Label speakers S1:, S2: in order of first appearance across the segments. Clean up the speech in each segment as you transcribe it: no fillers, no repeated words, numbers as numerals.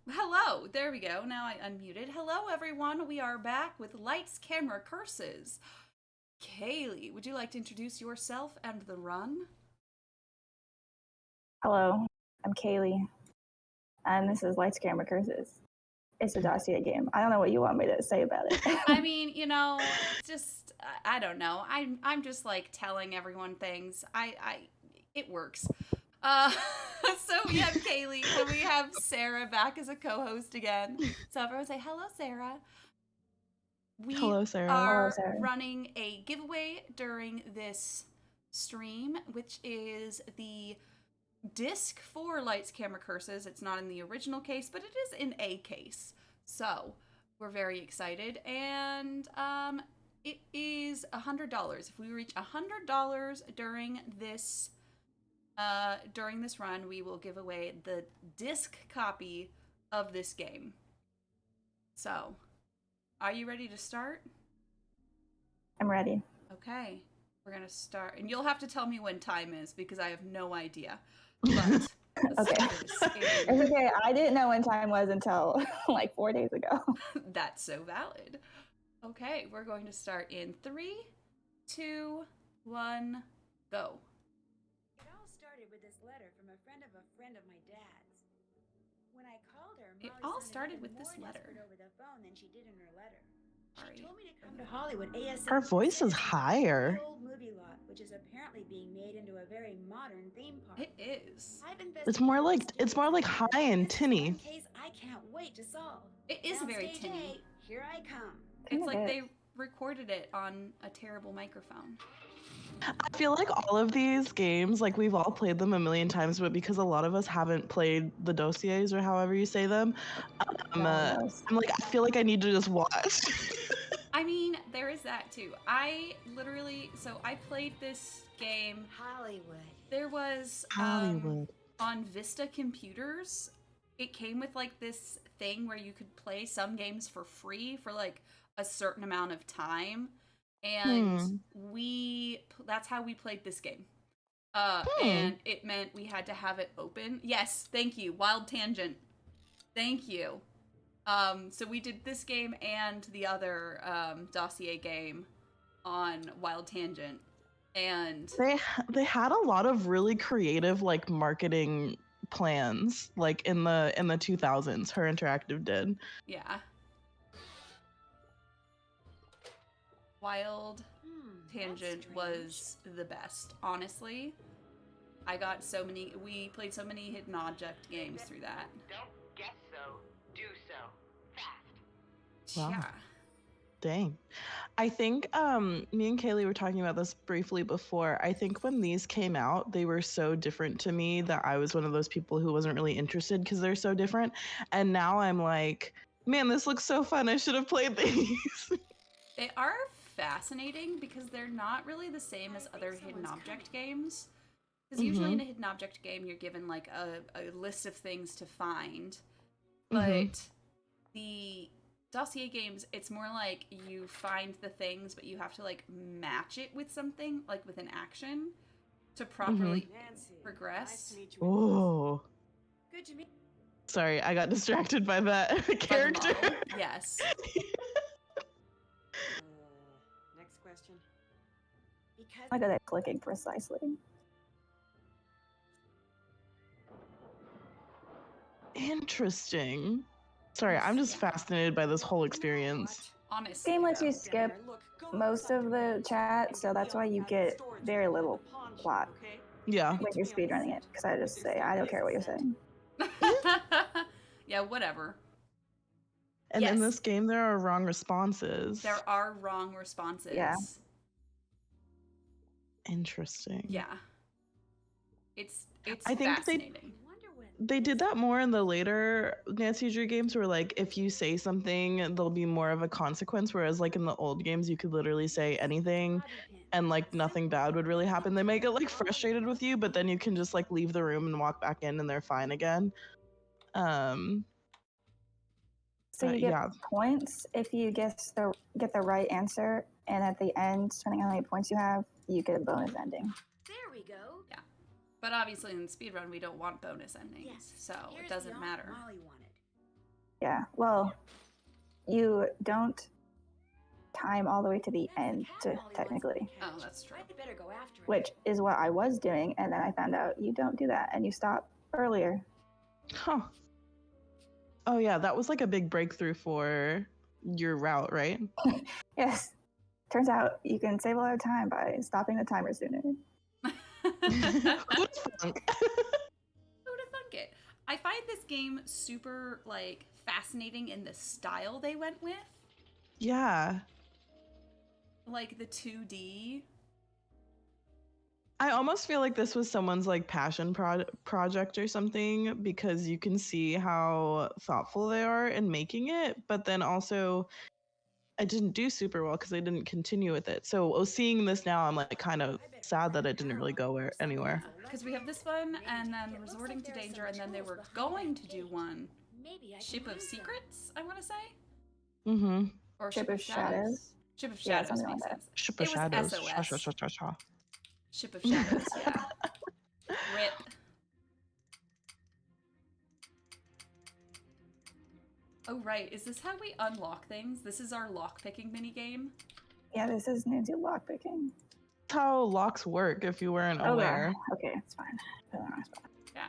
S1: Hello, there we go. Now I unmuted. Hello, everyone. We are back with Lights, Camera, Curses. Kailee, would you like to introduce yourself and the run?
S2: Hello, I'm Kailee, and this is Lights, Camera, Curses. It's a Dossier game. I don't know what you want me to say about it.
S1: I mean, just I don't know. I'm just like telling everyone things. It works. Uh, so we have Kailee and we have Sara back as a co-host again. So everyone say hello, Sara. We
S3: Hello, Sara.
S1: are
S2: Hello, Sara.
S1: running a giveaway during this stream, which is the disc for Lights, Camera, Curses. It's not in the original case, but it is in a case. So we're very excited, and it is $100. If we reach $100 during this run, we will give away the disc copy of this game. So, are you ready to start?
S2: I'm ready.
S1: Okay, we're gonna start, and you'll have to tell me when time is because I have no idea. But
S2: Okay. It's okay. I didn't know when time was until like 4 days ago.
S1: That's so valid. Okay, we're going to start in 3, 2, 1, go.
S4: It all started with this letter from a friend of my dad's. When I called her,
S1: It
S4: Molly
S1: all
S4: sounded
S1: started
S4: even
S1: with this
S4: more
S1: letter.
S4: desperate over the phone than she did in her letter.
S1: Sorry.
S4: She told me to come to Hollywood ASAP.
S3: Her voice is higher.
S4: The old movie lot, which is apparently being made into a very modern theme park.
S1: It is.
S3: It's more like high and tinny.
S4: Case I can't wait to solve.
S1: It is very
S4: Soundstage
S1: tinny.
S4: A, here I come.
S1: It's like
S2: Kinda
S1: they recorded it on a terrible microphone.
S3: I feel like all of these games, like we've all played them a million times, but because a lot of us haven't played the dossiers or however you say them, I'm like, I feel like I need to just watch.
S1: I mean, there is that too. I played this game.
S4: Hollywood.
S1: There was
S3: Hollywood.
S1: On Vista computers, it came with like this thing where you could play some games for free for like a certain amount of time, and that's how we played this game. And it meant we had to have it open. Yes, thank you. Wild Tangent. Thank you. So we did this game and the other dossier game on Wild Tangent, and
S3: they had a lot of really creative like marketing plans, like in the 2000s. Her Interactive did.
S1: Yeah. Wild Tangent was the best, honestly. We played so many hidden object games through that.
S5: Don't guess so, do so. Fast.
S3: Wow.
S1: Yeah.
S3: Dang. I think me and Kailee were talking about this briefly before. I think when these came out, they were so different to me that I was one of those people who wasn't really interested because they're so different. And now I'm like, man, this looks so fun. I should have played these.
S1: They are fascinating because they're not really the same as other hidden object games. Because usually in a hidden object game, you're given like a list of things to find. But the dossier games, it's more like you find the things, but you have to like match it with something, like with an action, to properly progress.
S3: Oh.
S4: Good to meet.
S3: Sorry, I got distracted by that character.
S1: By the model. Yes.
S4: Next question. Because
S2: I got it clicking precisely.
S3: Interesting. Sorry, I'm just fascinated by this whole experience.
S1: Honestly,
S2: This game lets you skip most of the chat, so that's why you get very little plot
S3: Yeah.
S2: when you're speedrunning it. Because I just say, I don't care what you're saying.
S1: Yeah, whatever.
S3: And in this game, there are wrong responses.
S1: There are wrong responses.
S2: Yeah.
S3: Interesting.
S1: Yeah. It's
S3: I think
S1: fascinating.
S3: they did that more in the later Nancy Drew games where like if you say something, there'll be more of a consequence, whereas like in the old games you could literally say anything and like nothing bad would really happen. They may get like frustrated with you, but then you can just like leave the room and walk back in and they're fine again.
S2: So you get points if you get the right answer, and at the end, depending on how many points you have, you get a bonus ending.
S4: there we go.
S1: Yeah. But obviously in the speedrun we don't want bonus endings, so it doesn't matter.
S4: Molly wanted.
S2: Yeah, well, you don't time all the way to the end, technically.
S1: Oh, that's true.
S4: I better go after it.
S2: Which is what I was doing, and then I found out you don't do that, and you stop earlier.
S3: Huh. Oh yeah, that was like a big breakthrough for your route, right?
S2: Yes. Turns out you can save a lot of time by stopping the timer sooner.
S3: Who'd thunk?
S1: Who'd have thunk it? I find this game super like fascinating in the style they went with.
S3: Yeah.
S1: Like the 2D.
S3: I almost feel like this was someone's like passion project or something, because you can see how thoughtful they are in making it, but then also I didn't do super well because I didn't continue with it. So seeing this now, I'm like kind of sad that it didn't really go anywhere.
S1: Because we have this one, and then Resorting to Danger, and then they were going to do one. Ship of Secrets, I want to say?
S3: Mm-hmm.
S1: Or Ship of Shadows? Ship of
S2: Yeah,
S1: Shadows
S2: something
S1: makes
S2: like
S1: sense.
S3: Ship of
S1: It
S3: Shadows.
S1: was SOS. Ship of Shadows, yeah. RIP. Oh, right. Is this how we unlock things? This is our lockpicking minigame?
S2: Yeah, this is new to lockpicking.
S3: That's how locks work if you weren't aware.
S2: Okay, it's fine. Put it on my spot.
S1: Yeah.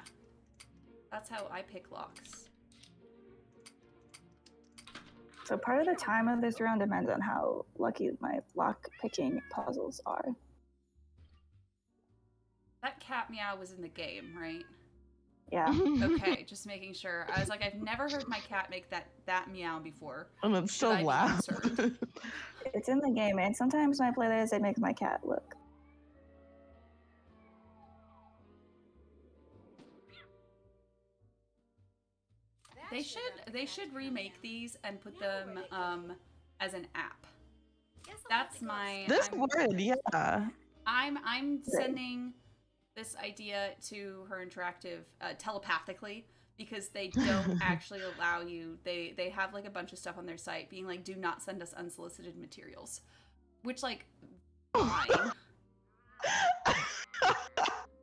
S1: That's how I pick locks.
S2: So part of the time of this round depends on how lucky my lock-picking puzzles are.
S1: That cat meow was in the game, right?
S2: Yeah.
S1: Okay, just making sure. I was like, I've never heard my cat make that meow before.
S3: And it's so loud.
S2: It's in the game, and sometimes when I play this, it makes my cat look.
S1: They should remake these and put them as an app. That's my.
S3: This would, yeah.
S1: I'm sending this idea to Her Interactive telepathically, because they don't actually allow you. They have like a bunch of stuff on their site being like, do not send us unsolicited materials, which like fine.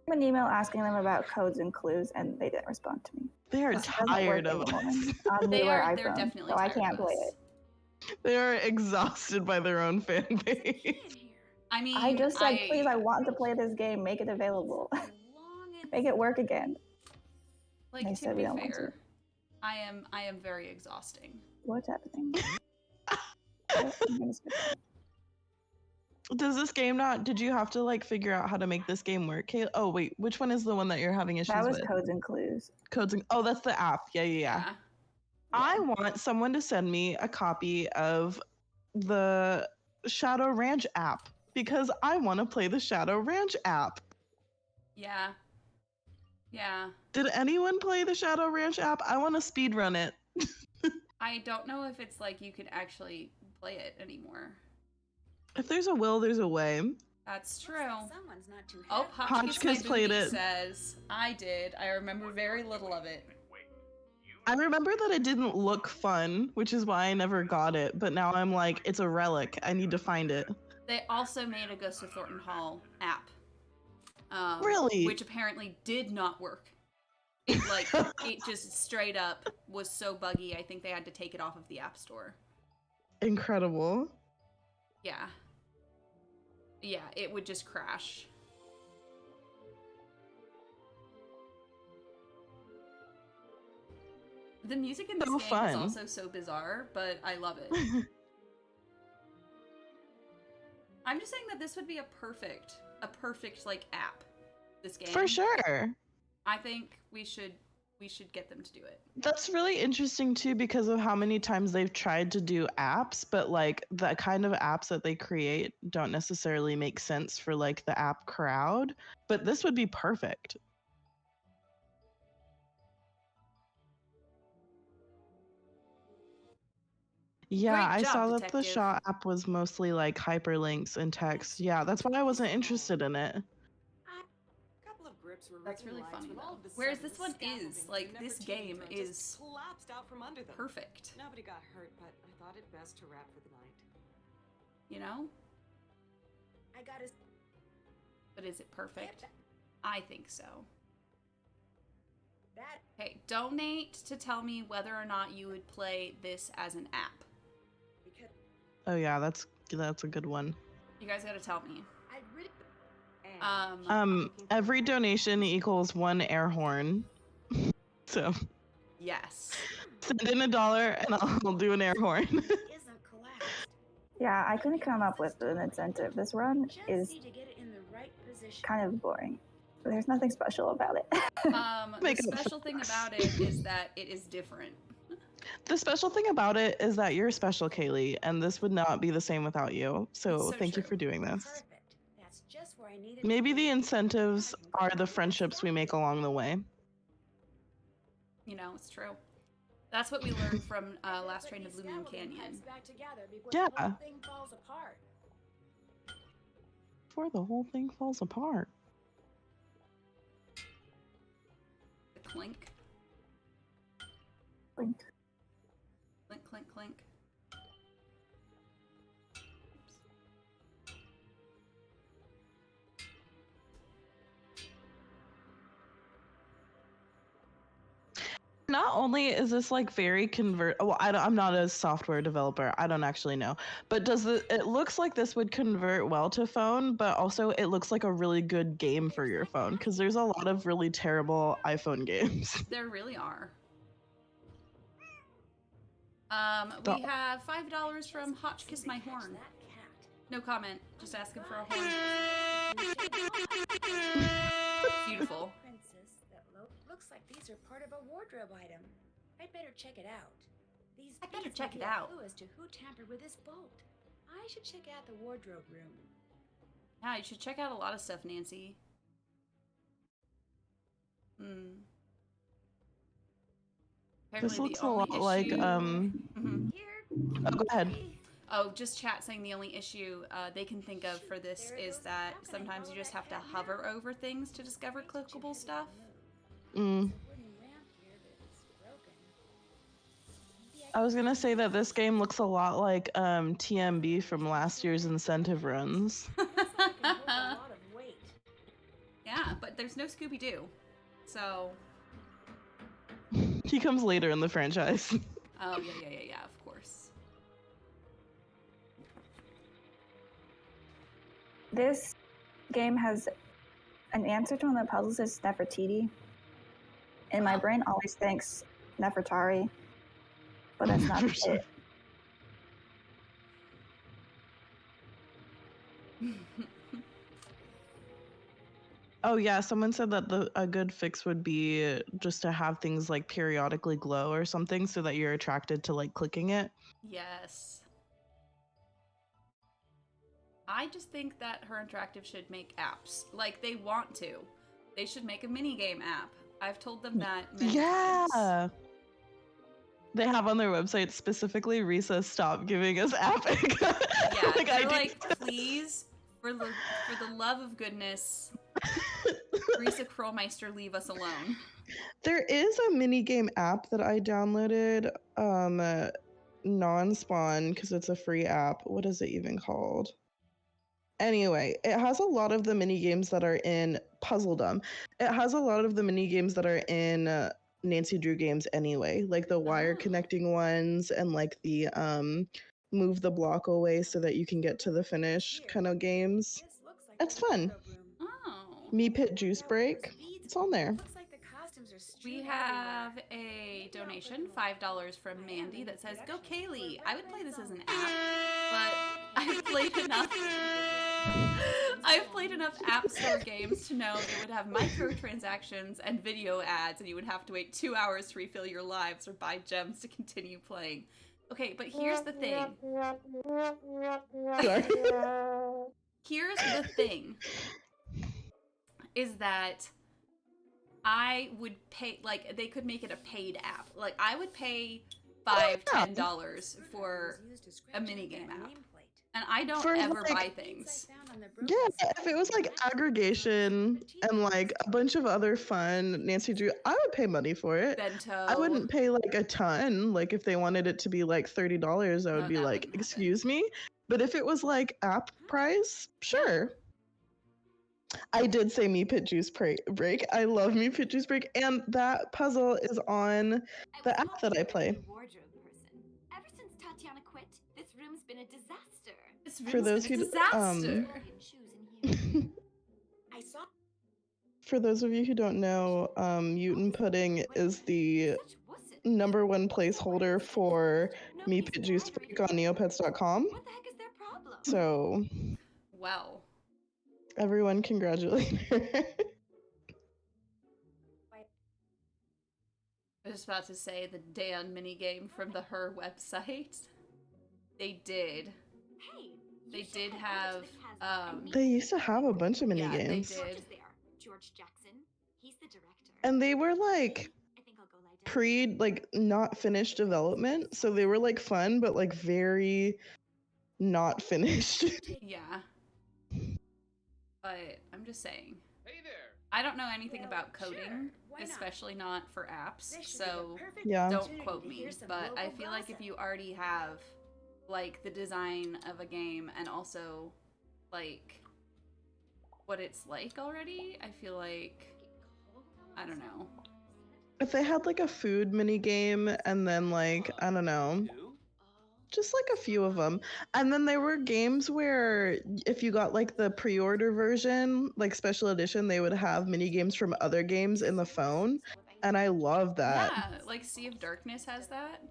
S2: An email asking them about codes and clues, and they didn't respond to me.
S3: They are tired of us.
S1: They're
S2: iPhone,
S1: definitely
S2: so I
S1: tired
S2: can't
S1: of
S2: play
S1: us.
S2: it.
S3: They are exhausted by their own fan base.
S1: I mean,
S2: I just said, please, I want to play this game. Make it available. Make it work again.
S1: Like, to be fair, I am very exhausting.
S2: What's happening?
S3: Does this game not? Did you have to like figure out how to make this game work? Oh wait, which one is the one that you're having issues with?
S2: That was Codes and Clues.
S3: Oh, that's the app. Yeah. I want someone to send me a copy of the Shadow Ranch app, because I want to play the Shadow Ranch app.
S1: Yeah.
S3: Did anyone play the Shadow Ranch app? I want to speedrun it.
S1: I don't know if it's like you can actually play it anymore.
S3: If there's a will, there's a way.
S1: That's true.
S4: Someone's not too
S1: Oh,
S3: Hotchkiss played it.
S1: Says, I did. I remember very little of it.
S3: I remember that it didn't look fun, which is why I never got it. But now I'm like, it's a relic. I need to find it.
S1: They also made a Ghost of Thornton Hall app.
S3: Really?
S1: Which apparently did not work. It just straight up was so buggy, I think they had to take it off of the App Store.
S3: Incredible.
S1: Yeah. Yeah, it would just crash. The music in this game is also so bizarre, but I love it. I'm just saying that this would be a perfect like app. This game.
S3: For sure.
S1: I think we should get them to do it.
S3: That's really interesting too, because of how many times they've tried to do apps, but like the kind of apps that they create don't necessarily make sense for like the app crowd. But this would be perfect. Yeah, I saw that the Shaw app was mostly like hyperlinks and text. Yeah, that's why I wasn't interested in it.
S1: That's really funny though. Whereas this one is, like, this game is perfect.
S6: Nobody got hurt, but I thought it best to wrap for the night.
S1: You know? But is it perfect? I think so.
S4: That
S1: Okay, donate to tell me whether or not you would play this as an app.
S3: Oh yeah, that's a good one.
S1: You guys gotta tell me.
S3: Every donation equals 1 air horn. So
S1: yes.
S3: Send in $1 and I'll do an air horn.
S2: Yeah, I couldn't come up with an incentive. This run is kind of boring. There's nothing special about it.
S1: The special thing about it is that it is different.
S3: The special thing about it is that you're special, Kailee, and this would not be the same without you. So thank you for doing this.
S4: That's just where I needed.
S3: Maybe the incentives are the friendships we make along the way.
S1: You know, it's true. That's what we learned from Last Train to Blue Moon Canyon.
S3: Yeah. Before the whole thing falls apart.
S1: The clink.
S2: Clink.
S1: Clink, clink, clink.
S3: Not only is this like very well, I'm not a software developer. I don't actually know. But it looks like this would convert well to phone, but also it looks like a really good game for your phone because there's a lot of really terrible iPhone games.
S1: There really are. We have $5 from Hotchkiss My Horn. No comment, just asking for a horn. Beautiful.
S4: Looks like these are part of a wardrobe item. I'd better check it out.
S1: I better check it out.
S4: Clue as to who tampered with this bolt. I should check out the wardrobe room.
S1: Yeah, you should check out a lot of stuff, Nancy.
S3: This looks a lot like Oh, go ahead.
S1: Oh, just chat saying the only issue they can think of for this is that sometimes you just have to hover over things to discover clickable stuff.
S3: I was gonna say that this game looks a lot like TMB from last year's incentive runs.
S1: Yeah, but there's no Scooby-Doo, so...
S3: He comes later in the franchise.
S1: Oh, yeah, of course.
S2: This game has an answer to one of the puzzles is Nefertiti. And my brain always thinks Nefertari, but that's not it.
S3: Oh yeah, someone said that a good fix would be just to have things like periodically glow or something so that you're attracted to like clicking it.
S1: Yes. I just think that Her Interactive should make apps. Like, they want to. They should make a minigame app. I've told them that many times.
S3: They have on their website specifically, Risa, stop giving us Epic.
S1: Yeah, like, they're like, please, for the love of goodness, Risa Krollmeister, leave us alone.
S3: There is a minigame app that I downloaded, non-spawn, because it's a free app. What is it even called? Anyway, it has a lot of the minigames that are in Puzzledom. It has a lot of the minigames that are in Nancy Drew games anyway, like the wire connecting ones and like the move the block away so that you can get to the finish kind of games. It's fun.
S1: Oh.
S3: Me Pit Juice Break. It's on there.
S1: We have a donation, $5 from Mandy, that says, "Go Kailee! I would play this as an app, but I've played enough App Store games to know it would have microtransactions and video ads, and you would have to wait 2 hours to refill your lives or buy gems to continue playing." Okay, but here's the thing. Here's the thing. Is that I would pay, like, they could make it a paid app. Like, I would pay $10 for a minigame app. And I don't ever buy things.
S3: Yeah, if it was like aggregation and like a bunch of other fun Nancy Drew, I would pay money for it.
S1: Bento.
S3: I wouldn't pay like a ton. Like if they wanted it to be like $30, I would be like, excuse me. But if it was like app price, sure. I did say Me Pit Juice Break. I love Me Pit Juice Break, and that puzzle is on the app that I play.
S7: Wardrobe person. Ever since Tatiana quit, this room's been a disaster.
S1: This
S3: For
S1: room's
S3: those
S1: been a
S3: who
S1: disaster.
S4: I saw.
S3: For those of you who don't know, Mutant Pudding is the #1 placeholder for Me Pit Juice Break on neopets.com.
S7: What the heck is their problem?
S3: So,
S1: Wow.
S3: everyone congratulate her.
S1: I was about to say the Dan minigame from the Her website. They did.
S7: Hey,
S1: They did have,
S3: They used to have a bunch of mini
S1: yeah, they
S3: games.
S1: did.
S7: George Jackson. He's the director.
S3: And they were like
S7: I think I'll go lie down.
S3: not finished development, so they were like fun but like very not finished.
S1: Yeah. But I'm just saying.
S8: Hey there.
S1: I don't know anything about coding,
S4: Sure, why not?
S1: especially not for apps,
S4: This should be
S1: so
S4: the perfect
S3: Yeah.
S1: don't
S4: opportunity
S1: quote
S4: to
S1: me.
S4: hear some
S1: But I
S4: local
S1: feel like if
S4: gossip.
S1: you already have like the design of a game and also like what it's like already, I feel like I don't know.
S3: If they had like a food mini game and then like I don't know, just like a few of them. And then there were games where if you got like the pre-order version, like special edition, they would have mini games from other games in the phone. And I love that.
S1: Yeah, like Sea of Darkness has that.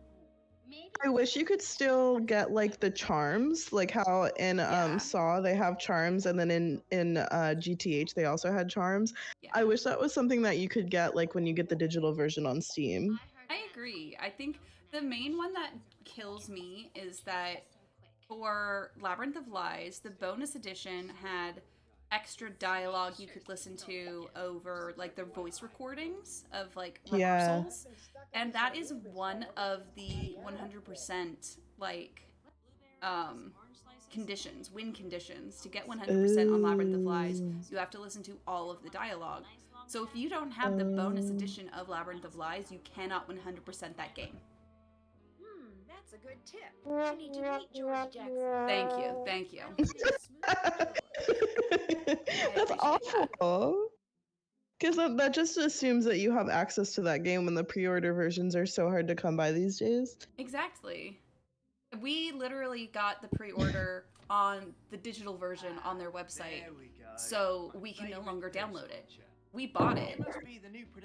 S3: I wish you could still get like the charms, like how in
S1: Yeah.
S3: Saw they have charms, and then in GTH they also had charms.
S1: Yeah.
S3: I wish that was something that you could get like when you get the digital version on Steam.
S1: I agree. I think the main one that kills me is that for Labyrinth of Lies, the bonus edition had extra dialogue you could listen to over like the voice recordings of like
S3: Yeah.
S1: rehearsals. And that is one of the 100% like conditions, win conditions. To get 100% on Labyrinth of Lies, you have to listen to all of the dialogue. So if you don't have the bonus edition of Labyrinth of Lies, you cannot 100% that game.
S4: That's a good tip. You need to meet George Jackson.
S1: Thank you.
S3: That's awful. Because that just assumes that you have access to that game when the pre-order versions are so hard to come by these days.
S1: Exactly. We literally got the pre-order on the digital version on their website, so we can no longer download it. We bought it.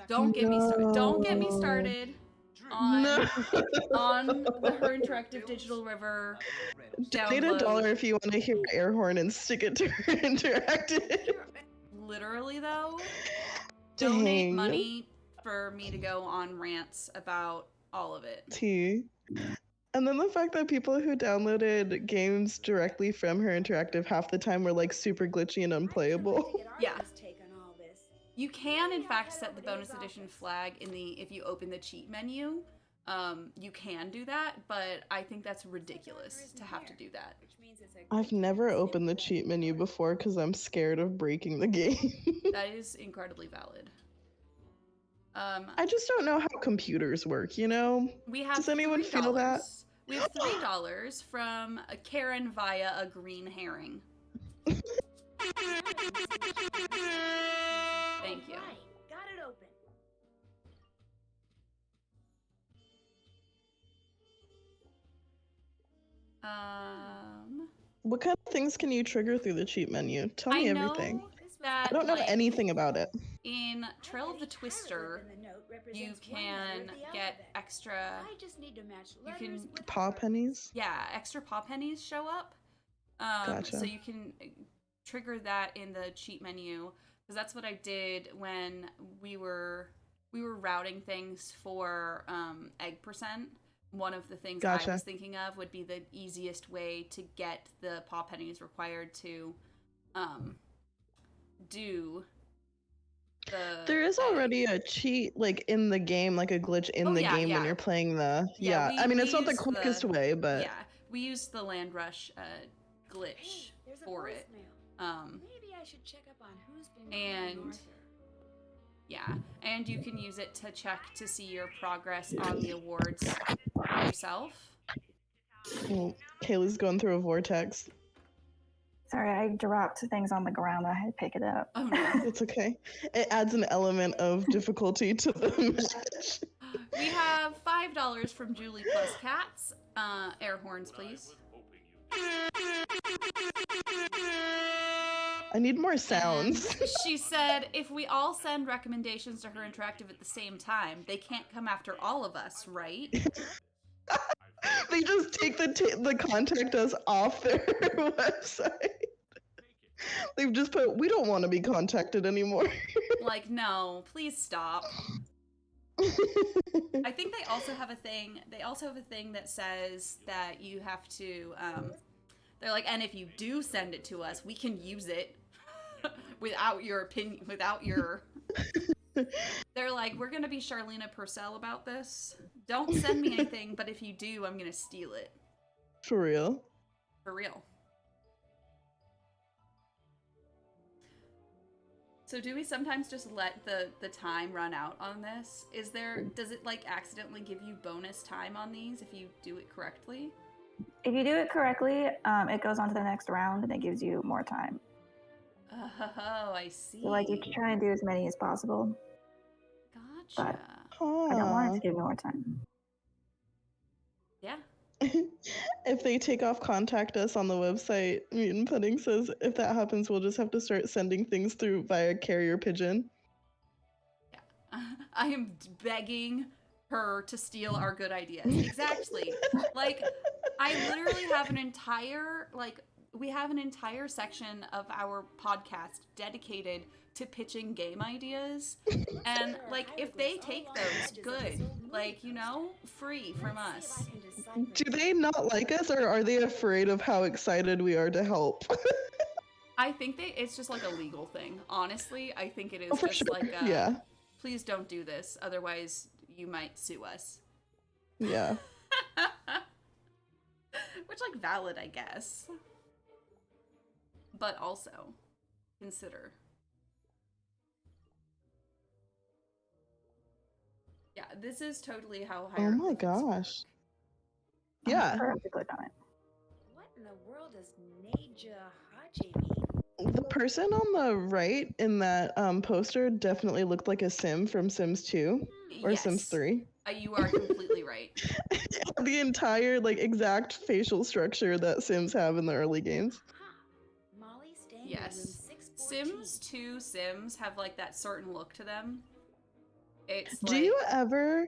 S1: Don't get me started. Don't get me started on the Her Interactive Digital River
S3: Donate
S1: download.
S3: $1 if you want to hear air horn and stick it to Her Interactive.
S1: Literally though,
S3: Dang.
S1: donate money for me to go on rants about all of it.
S3: Tea. And then the fact that people who downloaded games directly from Her Interactive half the time were like super glitchy and unplayable.
S1: Yeah. You can in fact set the bonus edition flag in the if you open the cheat menu. You can do that, but I think that's ridiculous to have to do that.
S3: I've never opened the cheat menu before because I'm scared of breaking the game.
S1: That is incredibly valid.
S3: I just don't know how computers work, you know?
S1: We have
S3: Does anyone feel that?
S1: We have $3 from a Karen via a green herring. Thank you.
S4: Got it open.
S3: What kind of things can you trigger through the cheat menu? Tell me everything.
S1: That,
S3: I don't know
S1: like,
S3: anything about it.
S1: In Trail of the Twister, you can get extra. You can
S3: Paw pennies?
S1: Yeah, extra paw pennies show up.
S3: Gotcha.
S1: So you can trigger that in the cheat menu, because that's what I did when we were routing things for egg percent. One of the things I was thinking of would be the easiest way to get the paw pennies required to do the
S3: There is already a cheat like in the game, like a glitch in the game when you're playing the I mean it's not the quickest way, but
S1: yeah, we used the land rush glitch for it.
S4: Maybe I should check up on who's been
S1: And yeah, and you can use it to check to see your progress on the awards yourself.
S3: Kaylee's going through a vortex.
S2: Sorry, I dropped things on the ground. I had to pick it up.
S1: Oh no.
S3: It's okay. It adds an element of difficulty to the match.
S1: We have $5 from Julie plus cats. Air horns, please.
S3: I need more sounds.
S1: And she said, if we all send recommendations to her interactive at the same time, they can't come after all of us, right?
S3: They just take the contact us off their website. They've just put, we don't want to be contacted anymore.
S1: Like, no, please stop. I think they also have a thing. They also have a thing that says that you have to. They're like, and if you do send it to us, we can use it without your opinion, without your. They're like, we're gonna be Charlena Purcell about this. Don't send me anything, but if you do, I'm gonna steal it.
S3: For real.
S1: For real. So do we sometimes just let the time run out on this? Does it like accidentally give you bonus time on these if you do it correctly?
S2: If you do it correctly, it goes on to the next round and it gives you more time.
S1: Oh, I see.
S2: So like you try and do as many as possible.
S1: Gotcha.
S2: I don't want it to give me more time.
S1: Yeah.
S3: If they take off contact us on the website, Mutant Pudding says if that happens, we'll just have to start sending things through via carrier pigeon.
S1: Yeah. I am begging her to steal our good ideas. Exactly. Like, I literally have an entire, we have an entire section of our podcast dedicated to pitching game ideas. And, if they take those, good. Free from us.
S3: Do they not like us, or are they afraid of how excited we are to help?
S1: I think it's just like a legal thing. Honestly, I think it is just
S3: sure.
S1: like,
S3: yeah.
S1: Please don't do this, otherwise you might sue us.
S3: Yeah.
S1: Which, valid, I guess. But also, consider. Yeah, this is totally how
S3: Oh my gosh. Yeah.
S2: I have to click on it.
S4: What in the world does Neja Haji mean?
S3: The person on the right in that poster definitely looked like a Sim from Sims 2 or
S1: Yes.
S3: Sims 3.
S1: You are completely right.
S3: The entire exact facial structure that Sims have in the early games.
S4: Molly staying
S1: Yes.
S4: in room 614.
S1: Sims 2 Sims have that certain look to them. It's
S3: Do you ever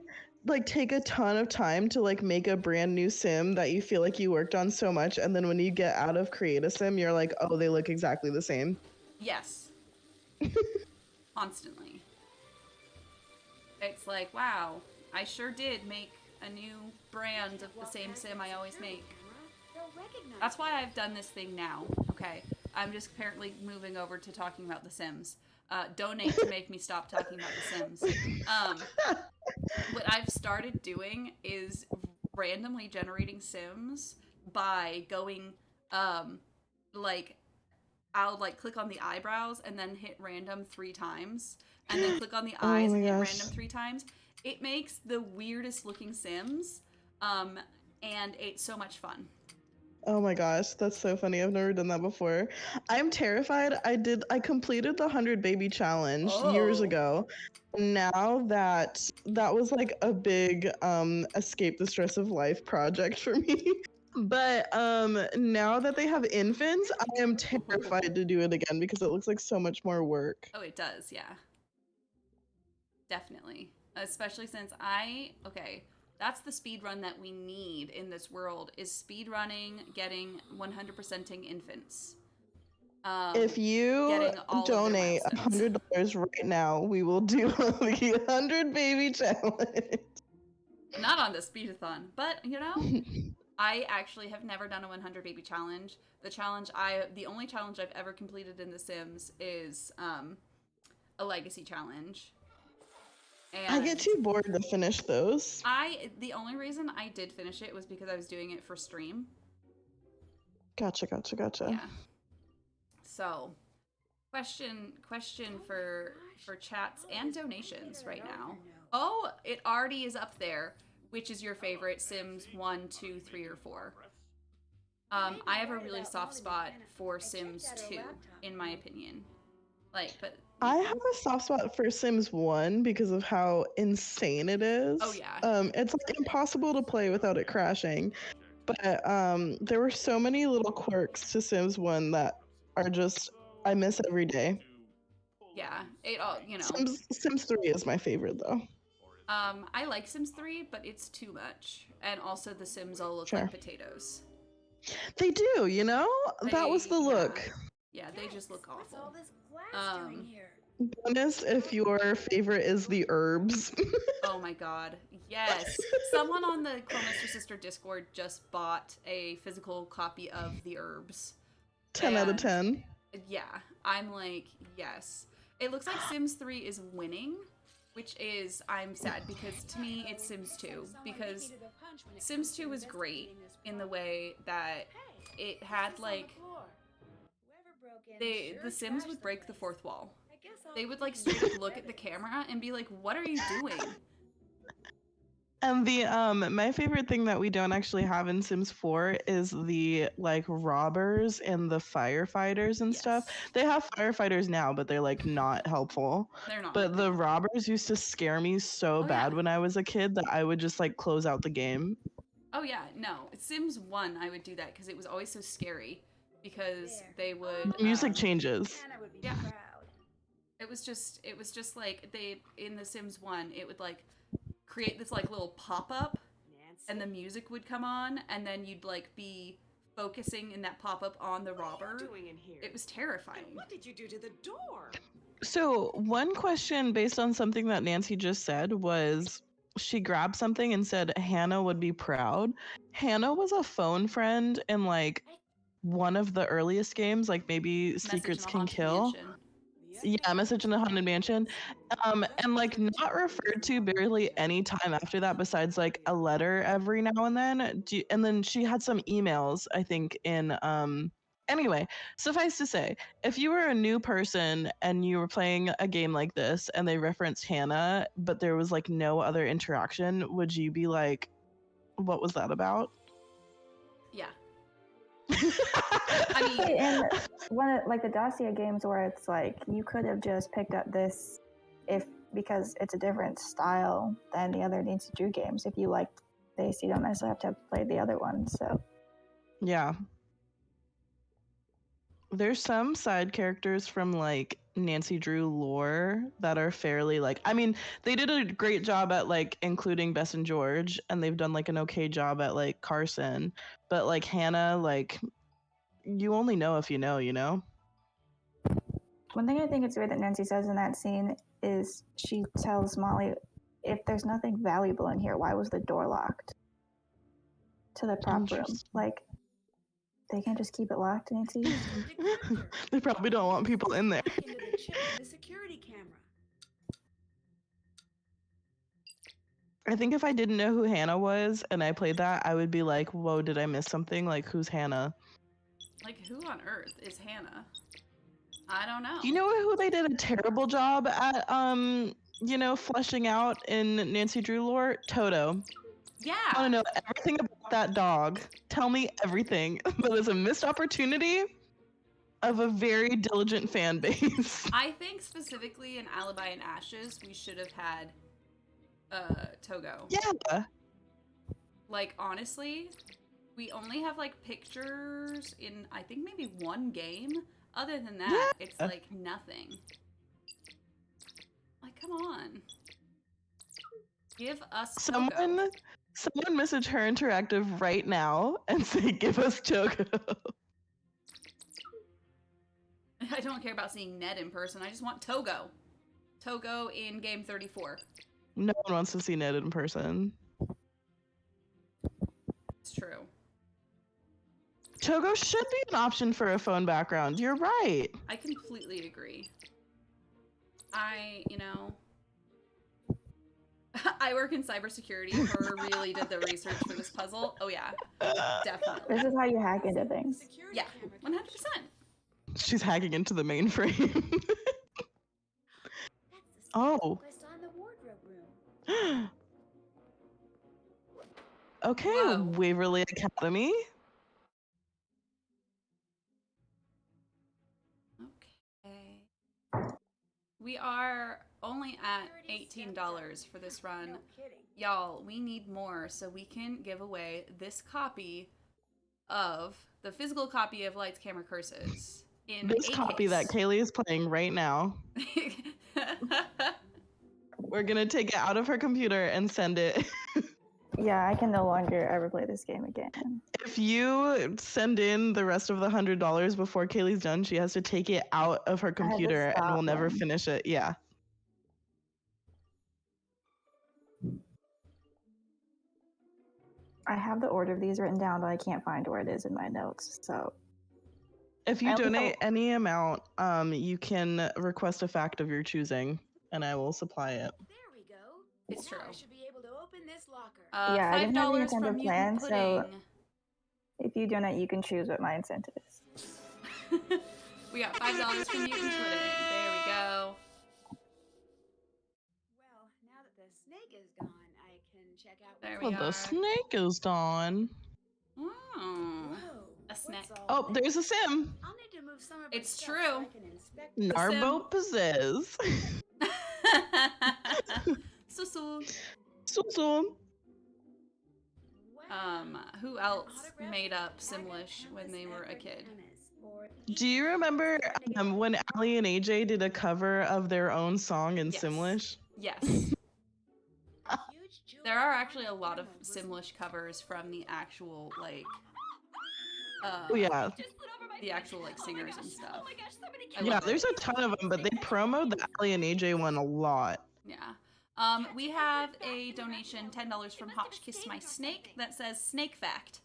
S3: take a ton of time to make a brand new sim that you feel like you worked on so much, and then when you get out of create a sim, you're like, oh, they look exactly the same?
S1: Yes. Constantly. It's like, wow, I sure did make a new brand of the same sim I always make. That's why I've done this thing now. Okay, I'm just apparently moving over to talking about The Sims. Donate to make me stop talking about The Sims. What I've started doing is randomly generating Sims by going, I'll click on the eyebrows and then hit random 3 times, and then click on the eyes and hit random 3 times. It makes the weirdest looking Sims, and it's so much fun.
S3: Oh my gosh, that's so funny. I've never done that before. I'm terrified. I completed the 100 baby challenge years ago. Now that was a big escape the stress of life project for me. But now that they have infants, I am terrified to do it again because it looks like so much more work.
S1: Oh, it does, yeah. Definitely. Especially since that's the speed run that we need in this world, is speed running, getting 100%ing infants.
S3: If you donate $100 right now, we will do the 100 baby challenge.
S1: Not on the speedathon, but I actually have never done a 100 baby challenge. The only challenge I've ever completed in The Sims is a legacy challenge. And
S3: I get too bored to finish those.
S1: The only reason I did finish it was because I was doing it for stream.
S3: Gotcha.
S1: Yeah. So, question for chats and donations right now. Oh, it already is up there. Which is your favorite, Sims 1, 2, 3, or 4? I have a really soft spot for Sims 2, in my opinion. But
S3: I have a soft spot for Sims 1 because of how insane it is.
S1: Oh yeah.
S3: It's like impossible to play without it crashing. But there were so many little quirks to Sims 1 that are just I miss every day.
S1: Yeah, it all, you know.
S3: Sims 3 is my favorite though.
S1: I like Sims 3, but it's too much. And also the Sims all look like potatoes.
S3: They do, you know? That was the look.
S1: Yeah, they just look awful.
S4: All this glass during here.
S3: Bonus if your favorite is the herbs.
S1: Oh my god. Yes. Someone on the Crowmaster Sister Discord just bought a physical copy of the herbs.
S3: 10 out of 10.
S1: Yeah. I'm like, yes. It looks like Sims 3 is winning, which is, I'm sad, because to me it's Sims 2. Because Sims 2 was great in the way that it had like, the Sims would break the fourth wall. They would like straight up look at the camera and be like, what are you doing?
S3: And the my favorite thing that we don't actually have in Sims 4 is the like robbers and the firefighters and stuff. They have firefighters now, but they're like not helpful.
S1: They're not.
S3: But the robbers used to scare me so bad when I was a kid that I would just like close out the game.
S1: Oh yeah, no. Sims 1 I would do that because it was always so scary because they would
S3: The music changes.
S1: Yeah. It was just like they in the Sims 1 it would like create this like little pop-up and the music would come on and then you'd like be focusing in that pop-up on the robber. It was terrifying.
S6: And what did you do to the door?
S3: So one question based on something that Nancy just said was she grabbed something and said Hannah would be proud. Hannah was a phone friend in like one of the earliest games, like maybe Secrets Can Kill. Yeah, Message in the Haunted Mansion. And like not referred to barely any time after that besides like a letter every now and then. And then she had some emails, I think, in anyway, suffice to say, if you were a new person and you were playing a game like this and they referenced Hannah, but there was like no other interaction, would you be like, what was that about?
S1: Yeah.
S2: I mean, and one of like the Dossier games where it's like you could have just picked up this because it's a different style than the other Nancy Drew games. If you liked this, you don't necessarily have to play the other ones. So
S3: yeah, there's some side characters from like Nancy Drew lore that are fairly like, I mean, they did a great job at like including Bess and George, and they've done like an okay job at like Carson, but like Hannah, like you only know if you know, you know?
S2: One thing I think it's weird that Nancy says in that scene is she tells Molly, if there's nothing valuable in here, why was the door locked to the prop room? Like, they can't just keep it locked, Nancy?
S3: They probably don't want people in there.
S4: The security camera.
S3: I think if I didn't know who Hannah was and I played that, I would be like, whoa, did I miss something? Like, who's Hannah?
S1: Like, who on earth is Hannah? I don't know.
S3: You know who they did a terrible job at, you know, fleshing out in Nancy Drew lore? Toto.
S1: Yeah.
S3: I want to know everything about that dog. Tell me everything. That is a missed opportunity of a very diligent fan base.
S1: I think specifically in Alibi and Ashes, we should have had Togo.
S3: Yeah.
S1: Like, honestly, we only have like pictures in I think maybe one game. Other than that, it's like nothing. Like, come on. Give us Togo.
S3: Someone message Her Interactive right now and say, give us Togo.
S1: I don't care about seeing Ned in person. I just want Togo. Togo in game 34.
S3: No one wants to see Ned in person.
S1: It's true.
S3: Togo should be an option for a phone background. You're right.
S1: I completely agree. You know, I work in cybersecurity. Her really did the research for this puzzle. Oh yeah, definitely.
S2: This is how you hack into things.
S1: Yeah, 100%.
S3: She's hacking into the mainframe. Oh. Okay,
S1: Whoa.
S3: Waverly Academy.
S1: We are only at $18 for this run. Y'all, we need more so we can give away this copy of the physical copy of Lights, Camera, Curses. In
S3: this copy that Kailee is playing right now. We're gonna take it out of her computer and send it.
S2: Yeah, I can no longer ever play this game again.
S3: If you send in the rest of the $100 before Kaylee's done, she has to take it out of her computer and will never finish it. Yeah.
S2: I have the order of these written down, but I can't find where it is in my notes. So
S3: if you donate any amount, you can request a fact of your choosing, and I will supply it.
S4: There we go.
S1: It's true.
S4: I should be able to open this locker.
S2: Yeah, I didn't have the
S1: $5
S2: incentive
S1: from
S2: plan,
S1: Mutant
S2: so
S1: Pudding.
S2: if you donate, you can choose what my incentive is.
S1: We got $5 from Mutant Pudding. There we go.
S4: Well, now that the snake is gone, I can check out.
S1: There we
S3: Well,
S1: are.
S3: the snake is gone.
S1: Oh,
S4: Whoa,
S1: a snack.
S3: Oh, there's a sim.
S4: I'll need to move some of my
S1: It's
S4: stuff
S1: true.
S4: So I can inspect it.
S3: Narbo possess. So.
S1: Who else made up Simlish when they were a kid?
S3: Do you remember when Ali and AJ did a cover of their own song in Simlish?
S1: Yes. There are actually a lot of Simlish covers from the actual, like, the actual, like, singers and stuff.
S3: Yeah, there's a ton of them, but they promoted the Ali and AJ one a lot.
S1: Yeah. We have a donation, $10 from Hotch Kiss My Snake, that says Snake Fact.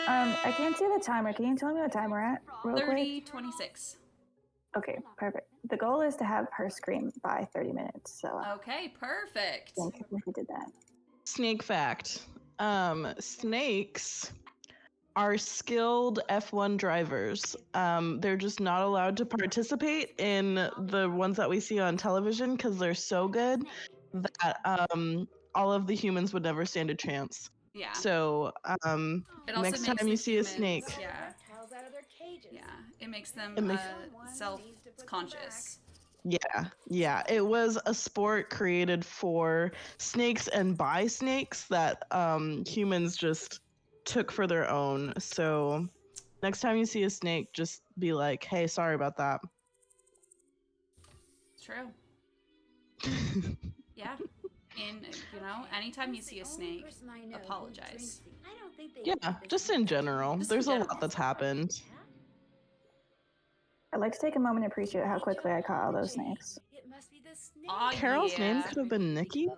S2: I can't see the timer. Can you tell me what time we're at real quick?
S1: 30:26.
S2: Okay, perfect. The goal is to have her scream by 30 minutes, so...
S1: Okay, perfect.
S2: I think we did that.
S3: Snake fact. Snakes are skilled F1 drivers. They're just not allowed to participate in the ones that we see on television because they're so good that all of the humans would never stand a chance.
S1: Yeah.
S3: So next time you see a snake,
S1: it makes them self-conscious.
S3: Yeah. It was a sport created for snakes and by snakes that humans just took for their own. So next time you see a snake, just be like, hey, sorry about that.
S1: It's true. Yeah. Anytime you see a snake, apologize.
S3: Yeah, just in general. There's a lot that's happened.
S2: I'd like to take a moment to appreciate how quickly I caught all those snakes.
S3: Carol's name could have been Nikki.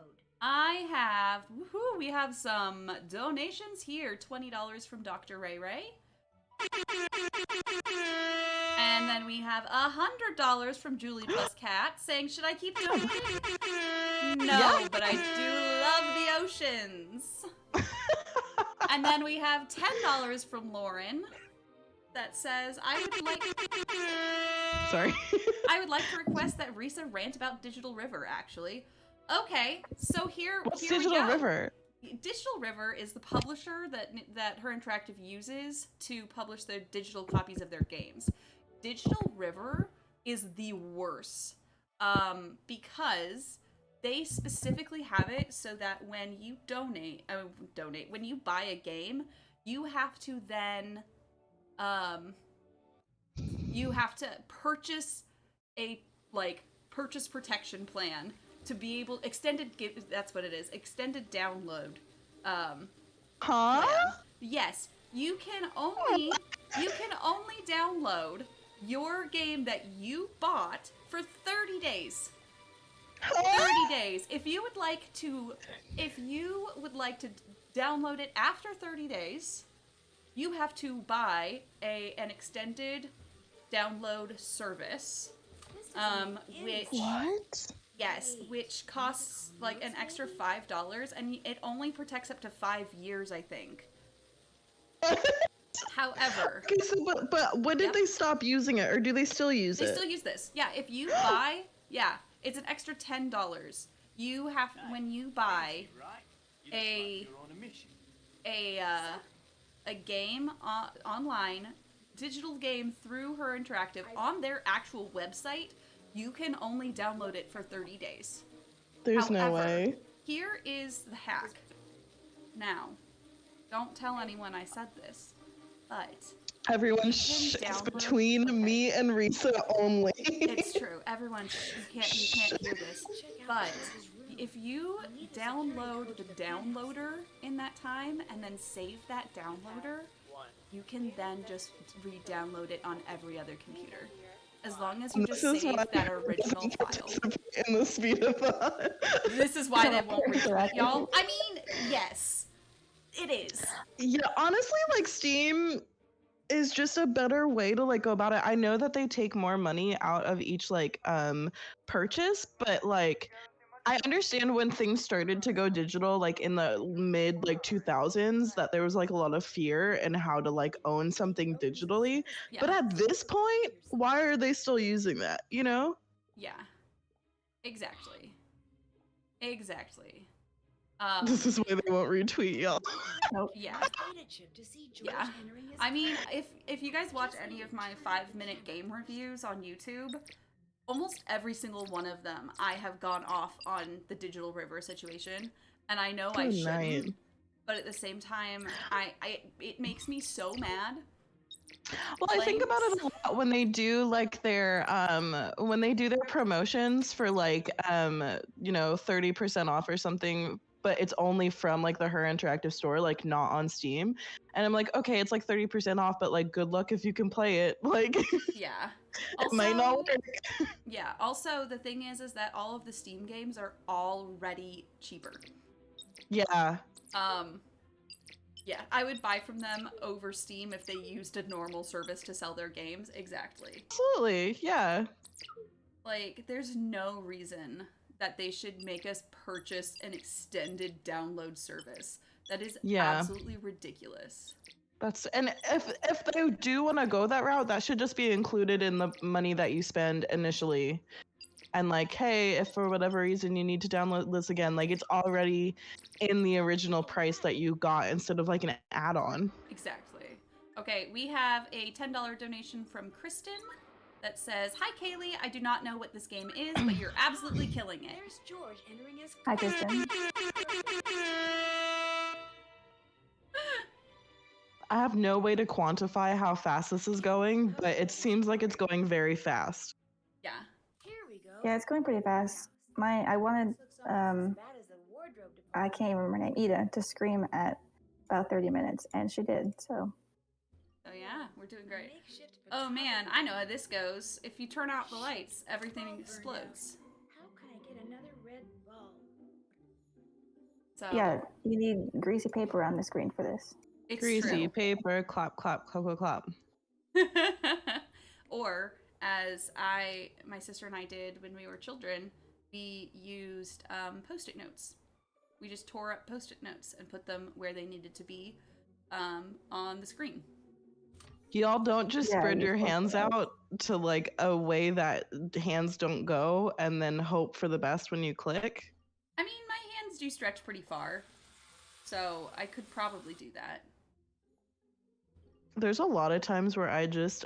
S1: We have some donations here. $20 from Dr. Ray Ray. And then we have $100 from Julie Plus Cat saying, should I keep donating? No, but I do love the oceans. And then we have $10 from Lauren that says, I would like to request that Risa rant about Digital River, actually. Okay, so
S3: What's
S1: here
S3: Digital
S1: we go.
S3: River?
S1: Digital River is the publisher that Her Interactive uses to publish their digital copies of their games. Digital River is the worst because they specifically have it so that when you when you buy a game, you have to then you have to purchase a purchase protection plan to be able that's what it is, extended download plan. Yes, you can only download your game that you bought for 30 days. 30 days. If you would like to download it after 30 days, you have to buy an extended download service. Which costs like an extra $5, and it only protects up to 5 years, I think. However,
S3: okay, so but when did they stop using it, or do they still use it?
S1: They still use this. Yeah, if you buy, it's an extra $10. You have when you buy a game online digital game through Her Interactive on their actual website, you can only download it for 30 days.
S3: There's no way.
S1: Here is the hack. Now, don't tell anyone I said this, but
S3: everyone it's between me and Risa only.
S1: It's true. Everyone, you can't hear this. But if you download the downloader in that time and then save that downloader, you can then just re-download it on every other computer. As long as you just save that original file.
S3: In the speedathon.
S1: This is why they won't retweet y'all. I mean, yes, it is.
S3: Yeah, honestly, like Steam is just a better way to like go about it. I know that they take more money out of each like purchase, but like I understand when things started to go digital, like in the mid like 2000s, that there was like a lot of fear in how to like own something digitally. Yeah. But at this point, why are they still using that? You know?
S1: Yeah. Exactly.
S3: This is why they won't retweet y'all.
S2: Nope.
S1: Yeah. Yeah. I mean, if you guys watch any of my 5-minute game reviews on YouTube, almost every single one of them, I have gone off on the Digital River situation, and I know I shouldn't, but at the same time, it makes me so mad.
S3: Well, I think about it a lot when they do like their promotions for like 30% off or something, but it's only from like the Her Interactive store, like not on Steam. And I'm like, okay, it's like 30% off, but like good luck if you can play it. Like
S1: yeah.
S3: Also, it might not work.
S1: Yeah. Also, the thing is that all of the Steam games are already cheaper.
S3: Yeah.
S1: Yeah, I would buy from them over Steam if they used a normal service to sell their games. Exactly.
S3: Absolutely, yeah.
S1: Like, there's no reason that they should make us purchase an extended download service. That is absolutely ridiculous.
S3: And if they do want to go that route, that should just be included in the money that you spend initially. And like, hey, if for whatever reason you need to download this again, like it's already in the original price that you got instead of like an add-on.
S1: Exactly. Okay, we have a $10 donation from Kristen that says, "Hi Kaylee, I do not know what this game is, but you're absolutely killing it."
S4: There's George entering his
S2: Hi, Kristen.
S3: I have no way to quantify how fast this is going, but it seems like it's going very fast.
S1: Yeah.
S2: Yeah, it's going pretty fast. I wanted, I can't even remember her name, Ida, to scream at about 30 minutes, and she did, so.
S1: Oh yeah, we're doing great. Oh man, I know how this goes. If you turn out the lights, everything explodes.
S4: How can I get another red bulb?
S2: So. Yeah, you need greasy paper on the screen for this.
S1: It's
S3: greasy paper, clap, clap, clap, clap,
S1: clap. Or, as my sister and I did when we were children, we used Post-it notes. We just tore up Post-it notes and put them where they needed to be on the screen.
S3: Y'all don't just spread your hands out to like a way that hands don't go and then hope for the best when you click?
S1: I mean, my hands do stretch pretty far, so I could probably do that.
S3: There's a lot of times where I just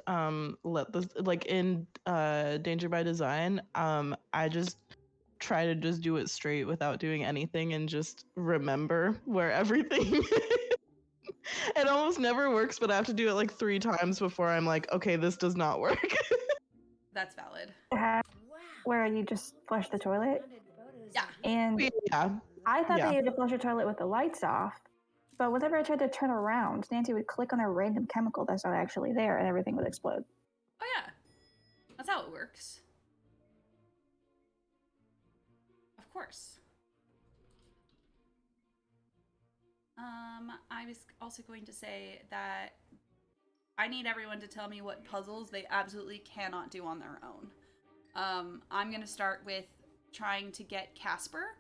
S3: let this, like in Danger by Design, I just try to just do it straight without doing anything and just remember where everything is. It almost never works, but I have to do it like 3 times before I'm like, okay, this does not work.
S1: That's valid.
S2: Where you just flush the toilet?
S1: Yeah.
S2: And I thought they had to flush the toilet with the lights off. But whenever I tried to turn around, Nancy would click on a random chemical that's not actually there, and everything would explode.
S1: Oh yeah, that's how it works. Of course. I was also going to say that I need everyone to tell me what puzzles they absolutely cannot do on their own. I'm gonna start with trying to get Casper.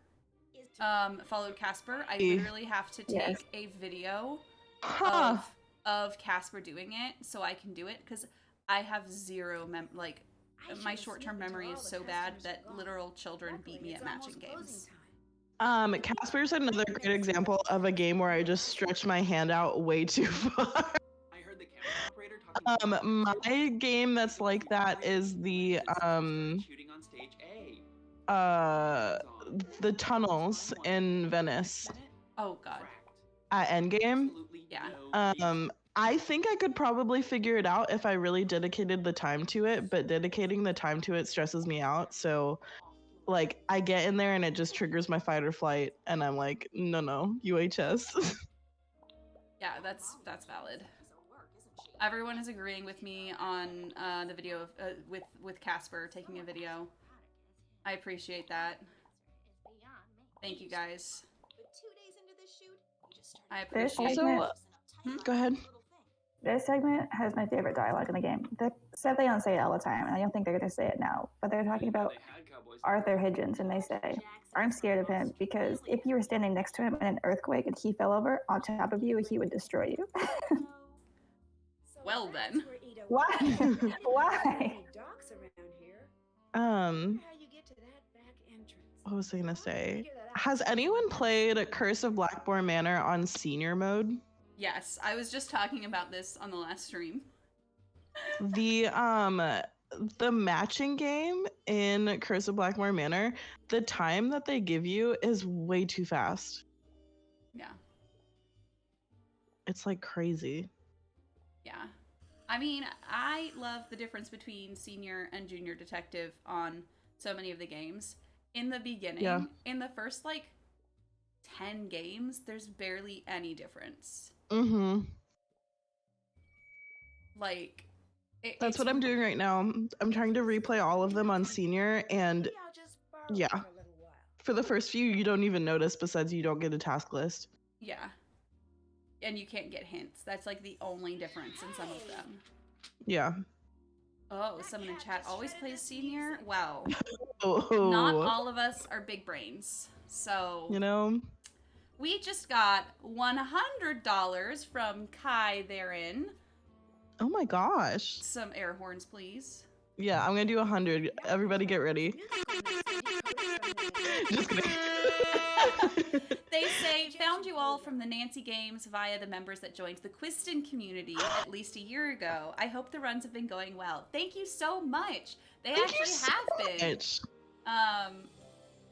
S1: Followed Casper. I literally have to take a video of Casper doing it so I can do it, because I have zero my short-term memory is so bad that literal children beat me at matching games.
S3: Casper's another great example of a game where I just stretched my hand out way too far.
S8: I heard the camera operator talk
S3: My game that's like that is the tunnels in Venice
S1: Oh god.
S3: at Endgame.
S1: Yeah.
S3: I think I could probably figure it out if I really dedicated the time to it, but dedicating the time to it stresses me out. So, like, I get in there and it just triggers my fight or flight, and I'm like, no, UHS.
S1: Yeah, that's valid. Everyone is agreeing with me on the video of with Casper taking a video. I appreciate that. Thank you guys. I appreciate
S3: Also, go ahead.
S2: This segment has my favorite dialogue in the game. They said they don't say it all the time, and I don't think they're going to say it now. But they're talking about Arthur Higgins, and they say, "I'm scared of him because if you were standing next to him in an earthquake and he fell over on top of you, he would destroy you."
S1: Well then.
S2: Why? Why?
S3: What was I gonna say? Has anyone played Curse of Blackbourne Manor on senior mode?
S1: Yes, I was just talking about this on the last stream.
S3: The matching game in Curse of Blackbourne Manor, the time that they give you is way too fast.
S1: Yeah.
S3: It's like crazy.
S1: Yeah. I mean, I love the difference between senior and junior detective on so many of the games. In the beginning, in the first like 10 games, there's barely any difference.
S3: Mm-hmm.
S1: Like,
S3: that's what I'm doing right now. I'm trying to replay all of them on senior, and yeah, for the first few, you don't even notice. Besides, you don't get a task list.
S1: Yeah, and you can't get hints. That's like the only difference in some of them.
S3: Yeah.
S1: Oh, someone in chat always plays senior? Well,
S3: oh.
S1: Not all of us are big brains. So,
S3: you know,
S1: we just got $100 from Kai therein.
S3: Oh my gosh.
S1: Some air horns, please.
S3: Yeah, I'm gonna do 100. Everybody get ready. Just kidding.
S1: They say, found you all from the Nancy Games via the members that joined the Quiston community at least a year ago. I hope the runs have been going well. Thank you so much. They actually have been.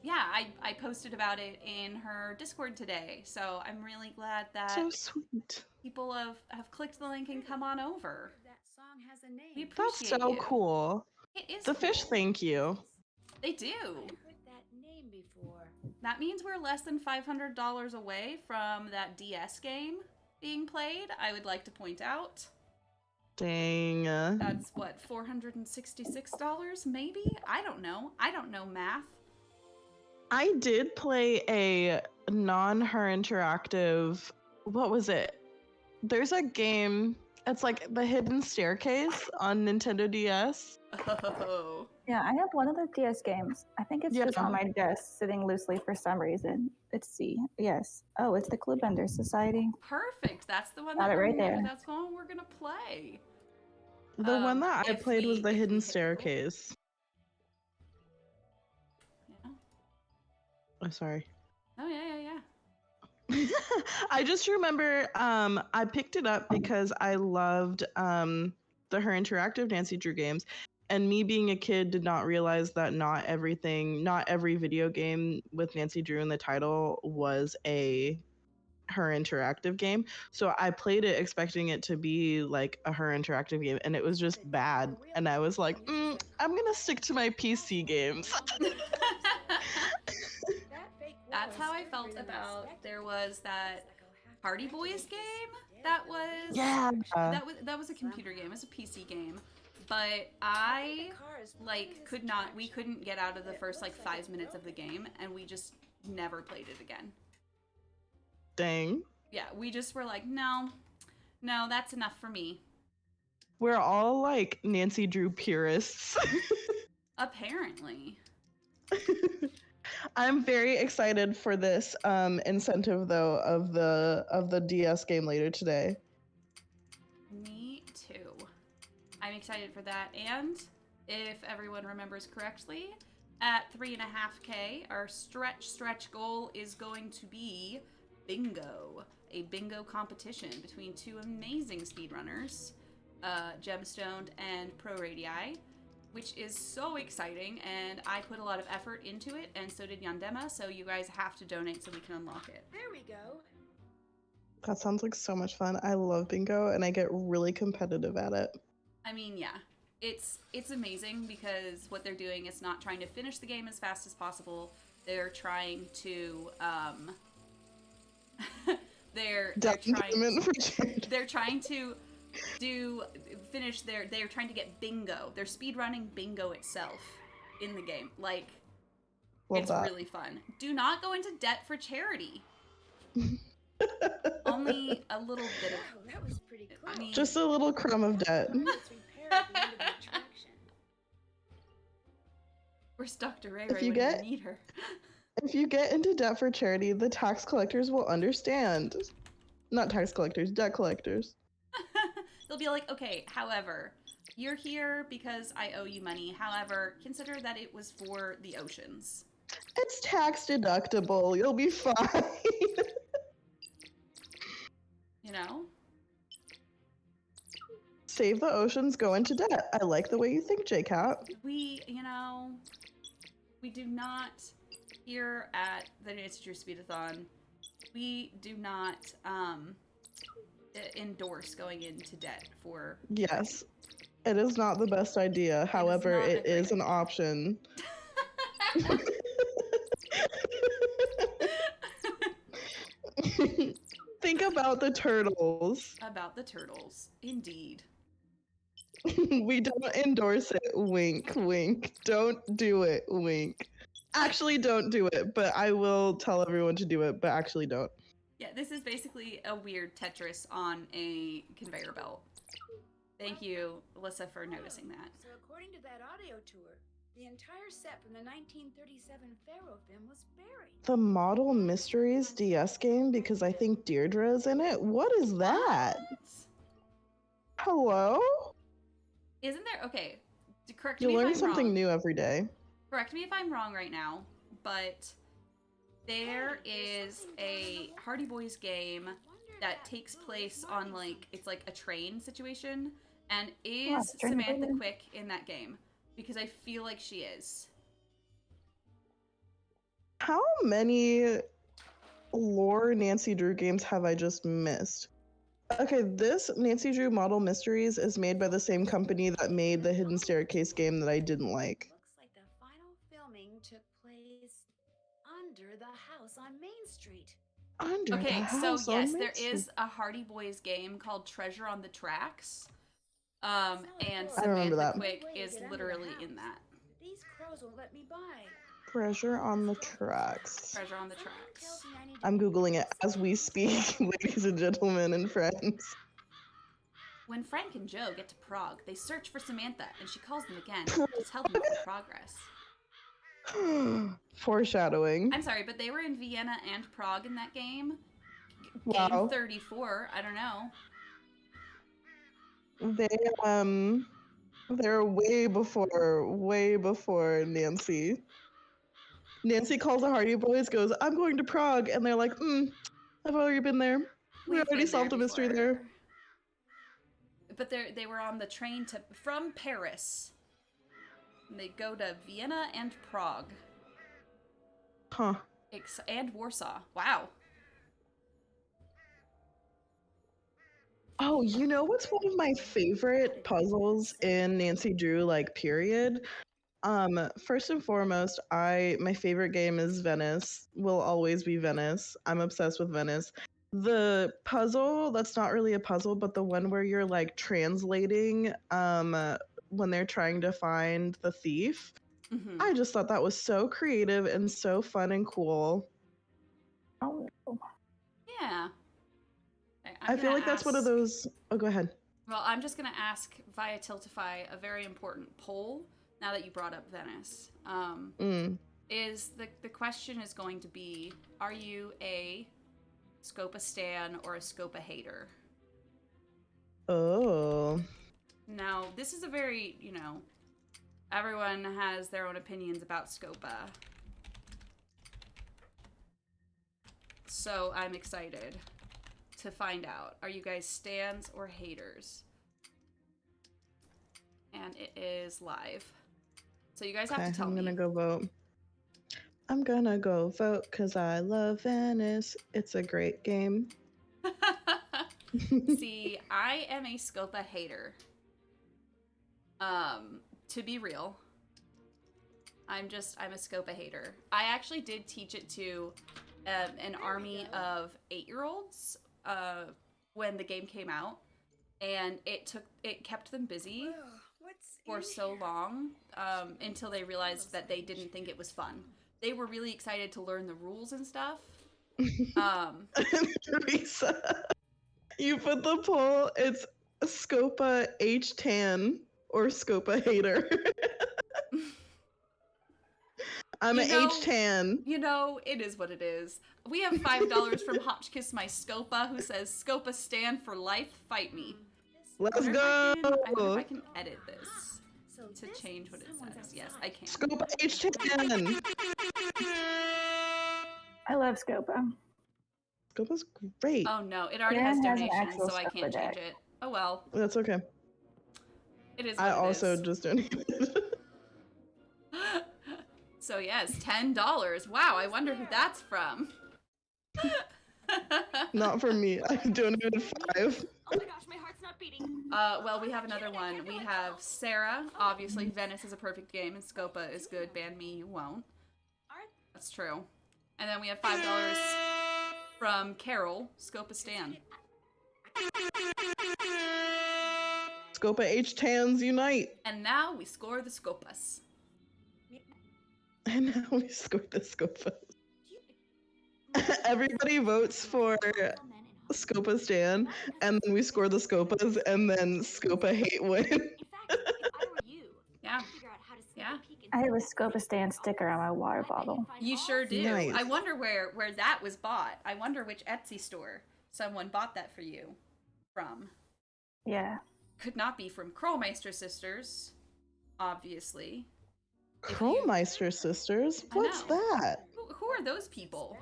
S1: Yeah, I posted about it in her Discord today, so I'm really glad that
S3: so sweet.
S1: People have clicked the link and come on over.
S4: That song has a name.
S1: We appreciate
S3: That's so
S1: you.
S3: cool.
S1: It is
S3: the
S1: cool.
S3: Fish, thank you.
S1: They do.
S4: I've heard that name before.
S1: That means we're less than $500 away from that DS game being played, I would like to point out.
S3: Dang.
S1: That's what, $466 maybe? I don't know. I don't know math.
S3: I did play a non-her interactive, what was it? There's a game, it's like The Hidden Staircase on Nintendo DS.
S1: Oh.
S2: Yeah, I have one of the DS games. I think it's just on my desk, sitting loosely for some reason. Let's see. Yes. Oh, it's the Cluebender Society.
S1: Perfect. That's the one
S2: Got
S1: that
S2: it right there.
S1: That's the one we're gonna play.
S3: The one that I played was The Hidden Staircase.
S1: Yeah.
S3: Oh, sorry.
S1: Oh, yeah.
S3: I just remember I picked it up because I loved the Her Interactive Nancy Drew games. And me being a kid did not realize that not every video game with Nancy Drew in the title was a Her Interactive game. So I played it expecting it to be like a Her Interactive game, and it was just bad. And I was like, I'm gonna stick to my PC games.
S1: That's how I felt about, there was that Hardy Boys game that was, that was a computer game, it was a PC game. But I, we couldn't get out of the first, 5 minutes of the game, and we just never played it again.
S3: Dang.
S1: Yeah, we just were like, no, that's enough for me.
S3: We're all, Nancy Drew purists.
S1: Apparently.
S3: I'm very excited for this incentive, though, of the DS game later today.
S1: Me too. I'm excited for that, and if everyone remembers correctly, at 3.5K, our stretch goal is going to be bingo, a bingo competition between two amazing speedrunners, gemstoned and pro radii, which is so exciting, and I put a lot of effort into it, and so did Yandema, so you guys have to donate so we can unlock it.
S4: There we go.
S3: That sounds like so much fun. I love bingo, and I get really competitive at it.
S1: I mean, yeah. It's amazing because what they're doing is not trying to finish the game as fast as possible. They're trying to they're trying to they're trying to get bingo. They're speedrunning bingo itself in the game. Like,
S3: Love
S1: it's
S3: that.
S1: really fun. Do not go into debt for charity. Only a little bit of.
S4: Oh, that was pretty cool.
S1: I mean,
S3: Just a little crumb of debt.
S4: Let's repair at the end of the attraction.
S1: where's Dr. Ray
S3: If
S1: right
S3: you
S1: when
S3: get-
S1: you need her?
S3: If you get into debt for charity, the tax collectors will understand. Not tax collectors, debt collectors.
S1: They'll be like, okay, however, you're here because I owe you money. However, consider that it was for the oceans.
S3: It's tax deductible. You'll be fine.
S1: You know?
S3: Save the oceans, go into debt. I like the way you think, JCat.
S1: We do not, here at the Nancy Drew Speedathon, we do not endorse going into debt for...
S3: Yes. It is not the best idea. However,
S1: not a
S3: it is
S1: great
S3: an option. Think about the turtles.
S1: About the turtles. Indeed.
S3: We don't endorse it. Wink, wink. Don't do it. Wink. Actually, don't do it, but I will tell everyone to do it, but actually don't.
S1: Yeah, this is basically a weird Tetris on a conveyor belt. Thank you, Alyssa, for noticing that.
S4: So according to that audio tour, the entire set from the 1937 Pharaoh film was buried.
S3: The Model Mysteries DS game, because I think Deirdre's in it? What is that?
S1: What?
S3: Hello?
S1: Isn't there... Okay, correct
S3: You
S1: me if
S3: learn
S1: I'm
S3: something
S1: wrong.
S3: new every day.
S1: Correct me if I'm wrong right now, but there is a Hardy Boys game that takes place on, like, it's like a train situation, and is
S2: train
S1: Samantha
S2: related?
S1: Quick in that game? Because I feel like she is.
S3: How many lore Nancy Drew games have I just missed? Okay, this Nancy Drew Model Mysteries is made by the same company that made the Hidden Staircase game that I didn't like.
S4: Looks like the final filming took place under the house on Main Street.
S3: Under
S1: Okay,
S3: the
S1: so
S3: house on
S1: yes,
S3: Main
S1: there
S3: Street.
S1: is a Hardy Boys game called Treasure on the Tracks. And
S3: I remember
S1: Samantha
S3: that.
S1: Quick is literally in that.
S4: These crows won't let me by.
S3: Treasure on the Tracks.
S1: Treasure on the
S4: Someone
S1: Tracks.
S4: tells me I need to
S3: I'm
S4: be
S3: Googling it as we
S4: aggressive.
S3: speak, ladies and gentlemen and friends.
S1: When Frank and Joe get to Prague, they search for Samantha, and she calls them again to tell them of the progress.
S3: Foreshadowing.
S1: I'm sorry, but they were in Vienna and Prague in that game.
S3: Wow.
S1: Game 34, I don't know.
S3: They're way before Nancy. Nancy calls the Hardy Boys, goes, I'm going to Prague, and they're like, I've already been there. We
S1: We've
S3: already
S1: been
S3: solved
S1: there
S3: a mystery
S1: before.
S3: there.
S1: But they were on the train from Paris. And they go to Vienna and Prague.
S3: Huh.
S1: And Warsaw. Wow.
S3: Oh, you know what's one of my favorite puzzles in Nancy Drew, like, period? First and foremost, my favorite game is Venice. Will always be Venice. I'm obsessed with Venice. The puzzle, that's not really a puzzle, but the one where you're like translating when they're trying to find the thief.
S1: Mm-hmm.
S3: I just thought that was so creative and so fun and cool.
S2: Oh,
S1: Yeah.
S3: I feel like that's one of those. Oh, go ahead.
S1: Well, I'm just going to ask via Tiltify a very important poll now that you brought up Venice. Is the question is going to be, are you a Scopa stan or a Scopa hater?
S3: Oh.
S1: Now, this is a very, everyone has their own opinions about Scopa. So I'm excited to find out. Are you guys stans or haters? and it is live. So you guys have to tell
S3: I'm
S1: me.
S3: gonna go vote. I'm gonna go vote because I love Venice. It's a great game.
S1: See, I am a Scopa hater. To be real, I'm a Scopa hater. I actually did teach it to an army of 8-year-olds when the game came out, and it kept them busy for so long until they realized that they didn't think it was fun. They were really excited to learn the rules and stuff.
S3: Teresa, you put the poll. It's Scopa H-Tan or Scopa hater. I'm an H-Tan.
S1: You know, it is what it is. We have $5 from Hotchkiss My Scopa, who says, Scopa stand for life, fight me.
S3: Let's go!
S1: I wonder if I can edit this to change what it says. Yes, I can.
S3: Scopa H-Tan!
S2: I love Scopa.
S3: Scopa's great.
S1: Oh no, it already
S2: Karen
S1: has
S2: has an
S1: donations,
S2: actual
S1: so I can't
S2: Scopa
S1: change
S2: deck.
S1: it. Oh well.
S3: That's okay.
S1: It is what
S3: I
S1: it
S3: also
S1: is.
S3: just donated.
S1: So yes, $10. Wow, I wonder who that's from.
S3: Not for me. I donated 5.
S7: Oh my gosh, my heart's not beating.
S1: Well, we have another one. We have Sara. Obviously, Venice is a perfect game, and Scopa is good. Ban me, you won't. That's true. And then we have $5 from Carol. Scopa Stan.
S3: Scopa H-Tans unite!
S1: And now we score the Scopas.
S3: And now we scored the Scopas. Everybody votes for Scopa Stan, and then we score the Scopas, and then Scopa hate win.
S7: In fact, if I were you,
S1: Yeah.
S7: I'd figure out how to sneak
S1: Yeah.
S7: a peek
S2: I have a
S7: inside
S2: Scopa stand sticker on my water bottle.
S1: You sure do.
S3: Nice.
S1: I wonder where that was bought. I wonder which Etsy store someone bought that for you from.
S2: Yeah.
S1: Could not be from Krollmeister Sisters, obviously.
S3: Krollmeister Sisters?
S1: I
S3: What's
S1: know.
S3: that?
S1: Who are those people?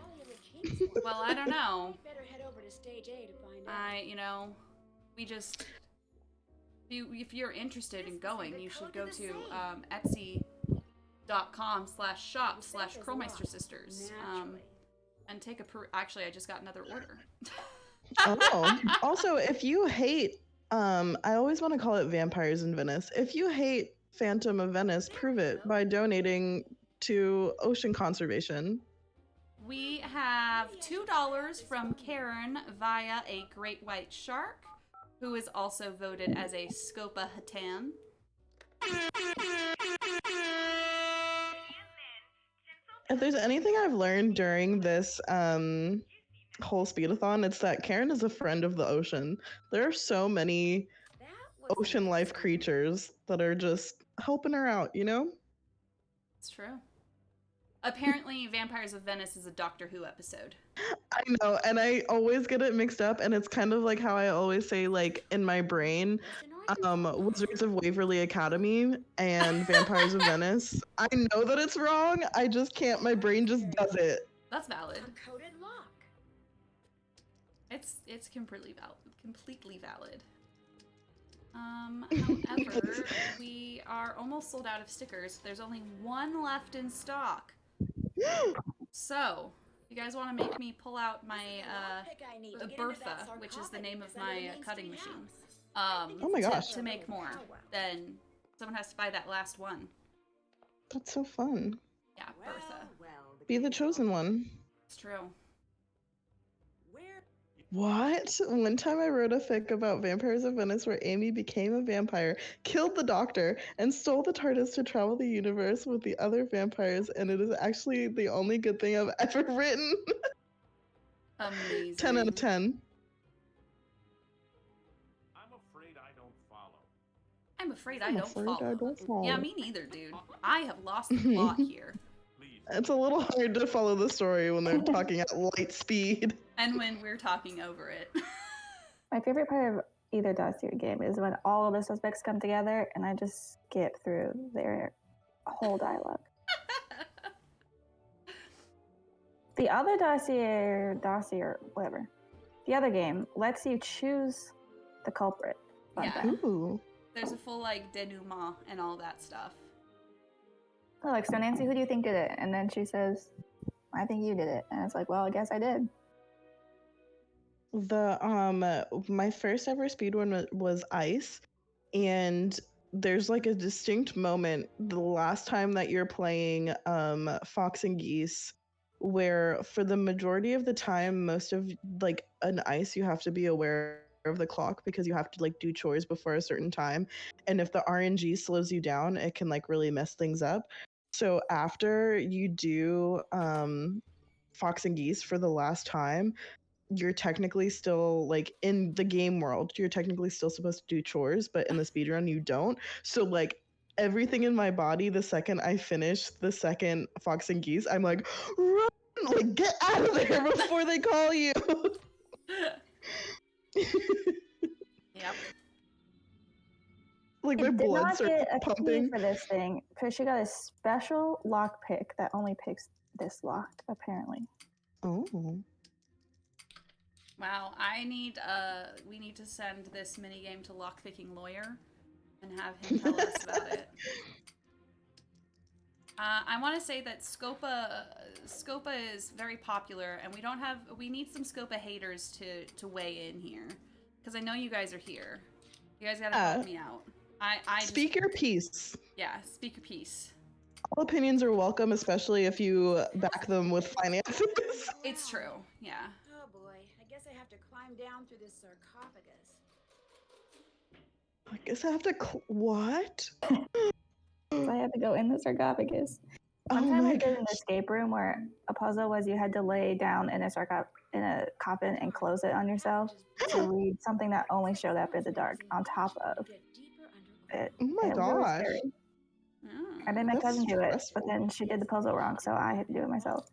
S1: Well, I don't know.
S4: Better head over to stage A to find out.
S1: We just... If you're interested in going, you should go to etsy.com/shop/Krollmeister Sisters. And take a actually, I just got another order.
S3: Oh. Also, if you hate, I always want to call it Vampires in Venice. If you hate Phantom of Venice, prove it by donating to Ocean Conservation.
S1: We have $2 from Karen via a great white shark, who is also voted as a Scopa Hatan.
S3: If there's anything I've learned during this whole speedathon, it's that Karen is a friend of the ocean. There are so many ocean life creatures that are just helping her out, you know?
S1: It's true. Apparently, Vampires of Venice is a Doctor Who episode.
S3: I know, and I always get it mixed up, and it's kind of like how I always say, like, in my brain, Wizards of Waverly Academy and Vampires of Venice. I know that it's wrong, I just can't, my brain just does it.
S1: That's valid.
S4: A coded lock.
S1: It's completely valid. However, we are almost sold out of stickers. There's only one left in stock. So, you guys want to make me pull out my Bertha, which is the name of my cutting machine.
S3: Oh my gosh.
S1: To make more, then someone has to buy that last one.
S3: That's so fun.
S1: Yeah, Bertha.
S3: Be the chosen one.
S1: It's true.
S3: What? One time I wrote a fic about Vampires of Venice where Amy became a vampire, killed the doctor, and stole the TARDIS to travel the universe with the other vampires, and it is actually the only good thing I've ever written.
S1: Amazing.
S3: 10 out of 10.
S8: I'm afraid I don't follow.
S1: I'm afraid I don't follow. Yeah, me neither, dude. I have lost the plot here.
S3: It's a little hard to follow the story when they're talking at light speed.
S1: And when we're talking over it.
S2: My favorite part of either Dossier game is when all of the suspects come together and I just skip through their whole dialogue. The other Dossier, whatever. The other game lets you choose the culprit. Fun
S1: Yeah.
S2: fact.
S3: Ooh.
S1: There's a full like denouement and all that stuff.
S2: Oh, like, so Nancy, who do you think did it? And then she says, I think you did it. And it's like, well, I guess I did.
S3: My first ever speedrun was ice, and there's like a distinct moment the last time that you're playing Fox and Geese, where for the majority of the time, most of like an ice, you have to be aware of the clock because you have to like do chores before a certain time, and if the RNG slows you down, it can like really mess things up. So after you do Fox and Geese for the last time, you're technically still like in the game world, you're technically still supposed to do chores, but in the speedrun you don't. So like everything in my body, the second I finish the second Fox and Geese, I'm like, run, like get out of there before they call you.
S1: Yep.
S3: Like my blood starts pumping.
S2: Key for this thing because she got a special lock pick that only picks this lock, apparently.
S3: Oh.
S1: Wow, we need to send this minigame to Lockpicking Lawyer and have him tell us about it. I want to say that Scopa is very popular, and we need some Scopa haters to weigh in here, because I know you guys are here. You guys gotta help me out.
S3: Speak your piece.
S1: Yeah, speak your piece.
S3: All opinions are welcome, especially if you back them with finances.
S1: It's true, yeah.
S4: Oh boy, I guess I have to climb down through this sarcophagus.
S3: I guess I have to what?
S2: So I had to go in the sarcophagus. One time I did an escape room where a puzzle was you had to lay down in a coffin and close it on yourself to read something that only showed up in the dark on top of it.
S3: Oh my gosh.
S2: Really I made my cousin do it, but then she did the puzzle wrong, so I had to do it myself.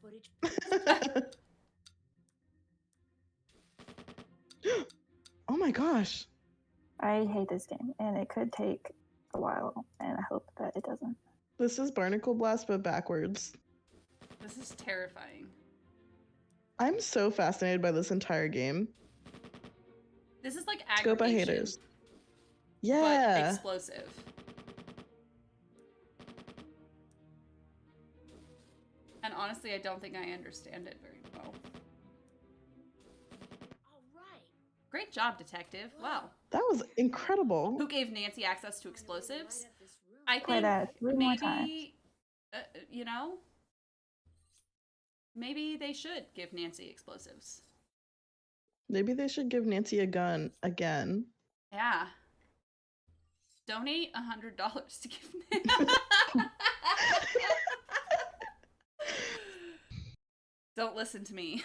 S3: Oh my gosh.
S2: I hate this game, and it could take a while, and I hope that it doesn't.
S3: This is Barnacle Blast, but backwards.
S1: This is terrifying.
S3: I'm so fascinated by this entire game.
S1: This is like aggregation.
S3: Scopa haters. Yeah.
S1: But explosive. And honestly, I don't think I understand it very well.
S4: All right.
S1: Great job, detective. Wow.
S3: That was incredible.
S1: Who gave Nancy access to explosives? I
S2: Play
S1: think
S2: that 3 more times.
S1: maybe, you know, maybe they should give Nancy explosives.
S3: Maybe they should give Nancy a gun again.
S1: Yeah. Donate $100 to give Nancy. Don't listen to me.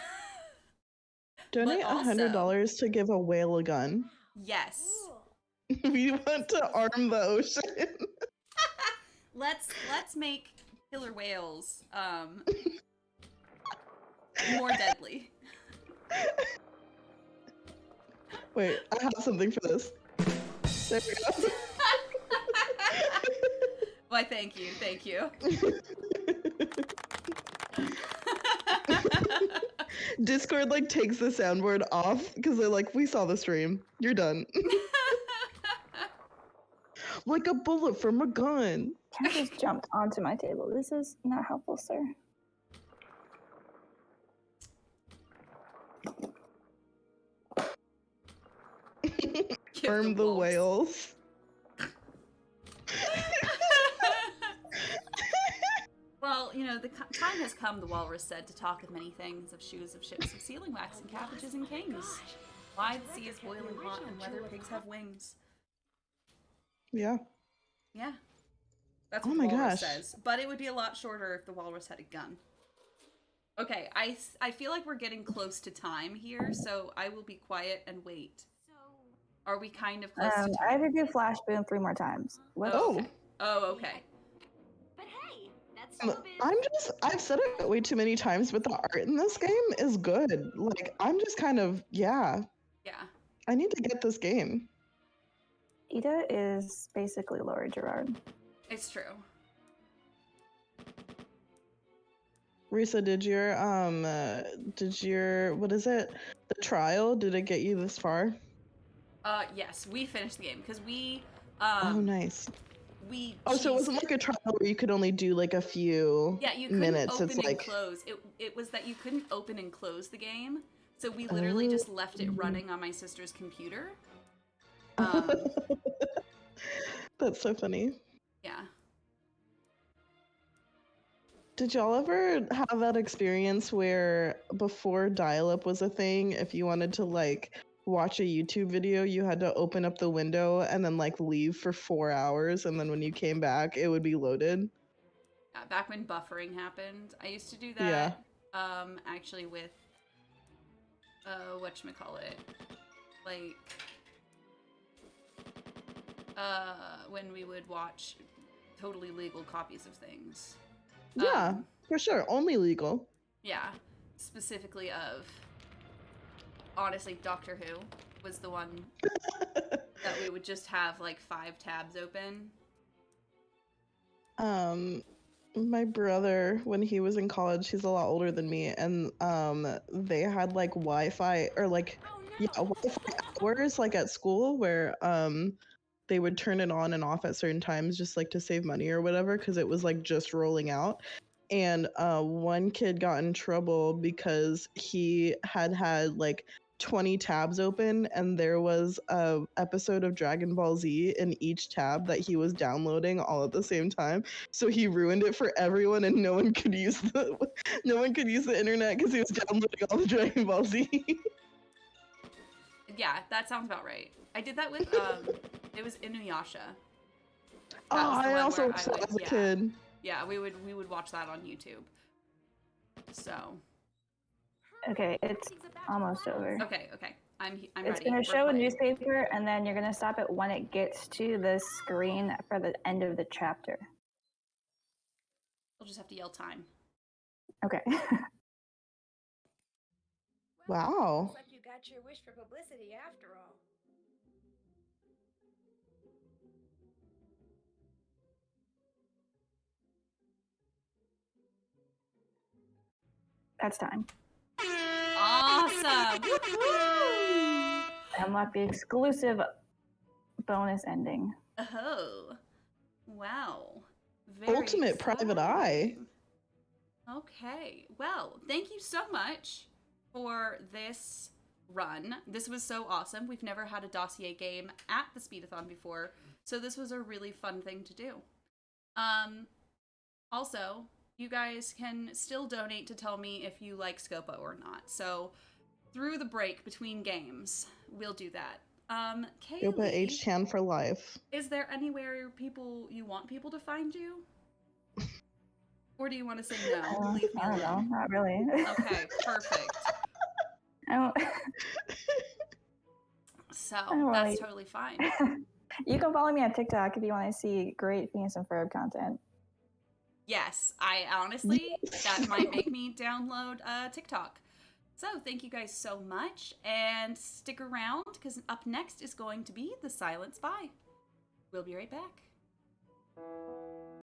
S3: Donate $100 to give a whale a gun.
S1: Yes.
S3: We want to arm the ocean.
S1: Let's make killer whales more deadly.
S3: Wait, I have something for this. There we go.
S1: Why, thank you, thank you.
S3: Discord like takes the soundboard off because they're like, we saw the stream. You're done. Like a bullet from a gun.
S2: Cat just jumped onto my table. This is not helpful, sir.
S3: Arm the whales.
S1: Well, you know, the time has come, the walrus said, to talk of many things, of shoes, of ships, of sealing wax, and cabbages and kings. Why the sea is boiling hot, and whether pigs have wings.
S3: Yeah.
S1: Yeah. That's what the walrus says. But it would be a lot shorter if the walrus had a gun. Okay, I feel like we're getting close to time here, so I will be quiet and wait. Are we kind of close to time?
S2: I had to do Flash Boom 3 more times. What?
S1: Oh, okay. Oh, okay.
S7: But hey, that's
S3: I've said it way too many times, but the art in this game is good. Like, I'm just kind of, yeah.
S1: Yeah.
S3: I need to get this game.
S2: Ida is basically Laurie Gerard.
S1: It's true.
S3: Risa, did your, what is it? The trial, did it get you this far?
S1: Yes, we finished the game, because we
S3: Oh, nice.
S1: So
S3: it wasn't like a trial where you could only do like a few
S1: you couldn't
S3: minutes.
S1: open
S3: It's
S1: and
S3: like
S1: close. It was that you couldn't open and close the game, so we literally just left it running on my sister's computer.
S3: That's so funny.
S1: Yeah.
S3: Did y'all ever have that experience where before dial-up was a thing, if you wanted to like watch a YouTube video, you had to open up the window and then like leave for 4 hours, and then when you came back, it would be loaded?
S1: Back when buffering happened, I used to do that.
S3: Yeah.
S1: Actually with whatchamacallit, like when we would watch totally legal copies of things.
S3: Yeah, for sure. Only legal.
S1: Yeah, specifically of, honestly, Doctor Who was the one that we would just have like 5 tabs open.
S3: My brother, when he was in college, he's a lot older than me, and they had like Wi-Fi or like Wi-Fi hours like at school where they would turn it on and off at certain times just like to save money or whatever, because it was like just rolling out. And one kid got in trouble because he had like 20 tabs open, and there was a episode of Dragon Ball Z in each tab that he was downloading all at the same time. So he ruined it for everyone, and no one could use the internet because he was downloading all the Dragon Ball Z.
S1: Yeah, that sounds about right. I did that with it was Inuyasha.
S3: I also watched that as a kid.
S1: Yeah, we would watch that on YouTube. So.
S2: Okay, it's almost over.
S1: Okay. I'm ready.
S2: It's gonna show a newspaper, and then you're gonna stop it when it gets to the screen for the end of the chapter.
S1: We'll just have to yell time.
S2: Okay.
S3: Wow.
S4: Looks like you got your wish for publicity after all.
S2: That's time.
S1: Awesome! Woo-hoo!
S2: Unlock the exclusive bonus ending.
S1: Oh, wow! Very
S3: Ultimate private eye.
S1: Okay, well, thank you so much for this run. This was so awesome. We've never had a dossier game at the Speedathon before, so this was a really fun thing to do. Also, you guys can still donate to tell me if you like Scopo or not. So, through the break between games, we'll do that. Kailee,
S3: Scopo H-Chan for life.
S1: Is there anywhere you want people to find you? Or do you want to say no? Leave me
S2: I don't know. Not really.
S1: Okay, perfect. So, that's totally fine.
S2: You can follow me on TikTok if you want to see great Phineas and Ferb content.
S1: Yes, I honestly, that might make me download TikTok. So thank you guys so much, and stick around, because up next is going to be The Silent Spy. We'll be right back.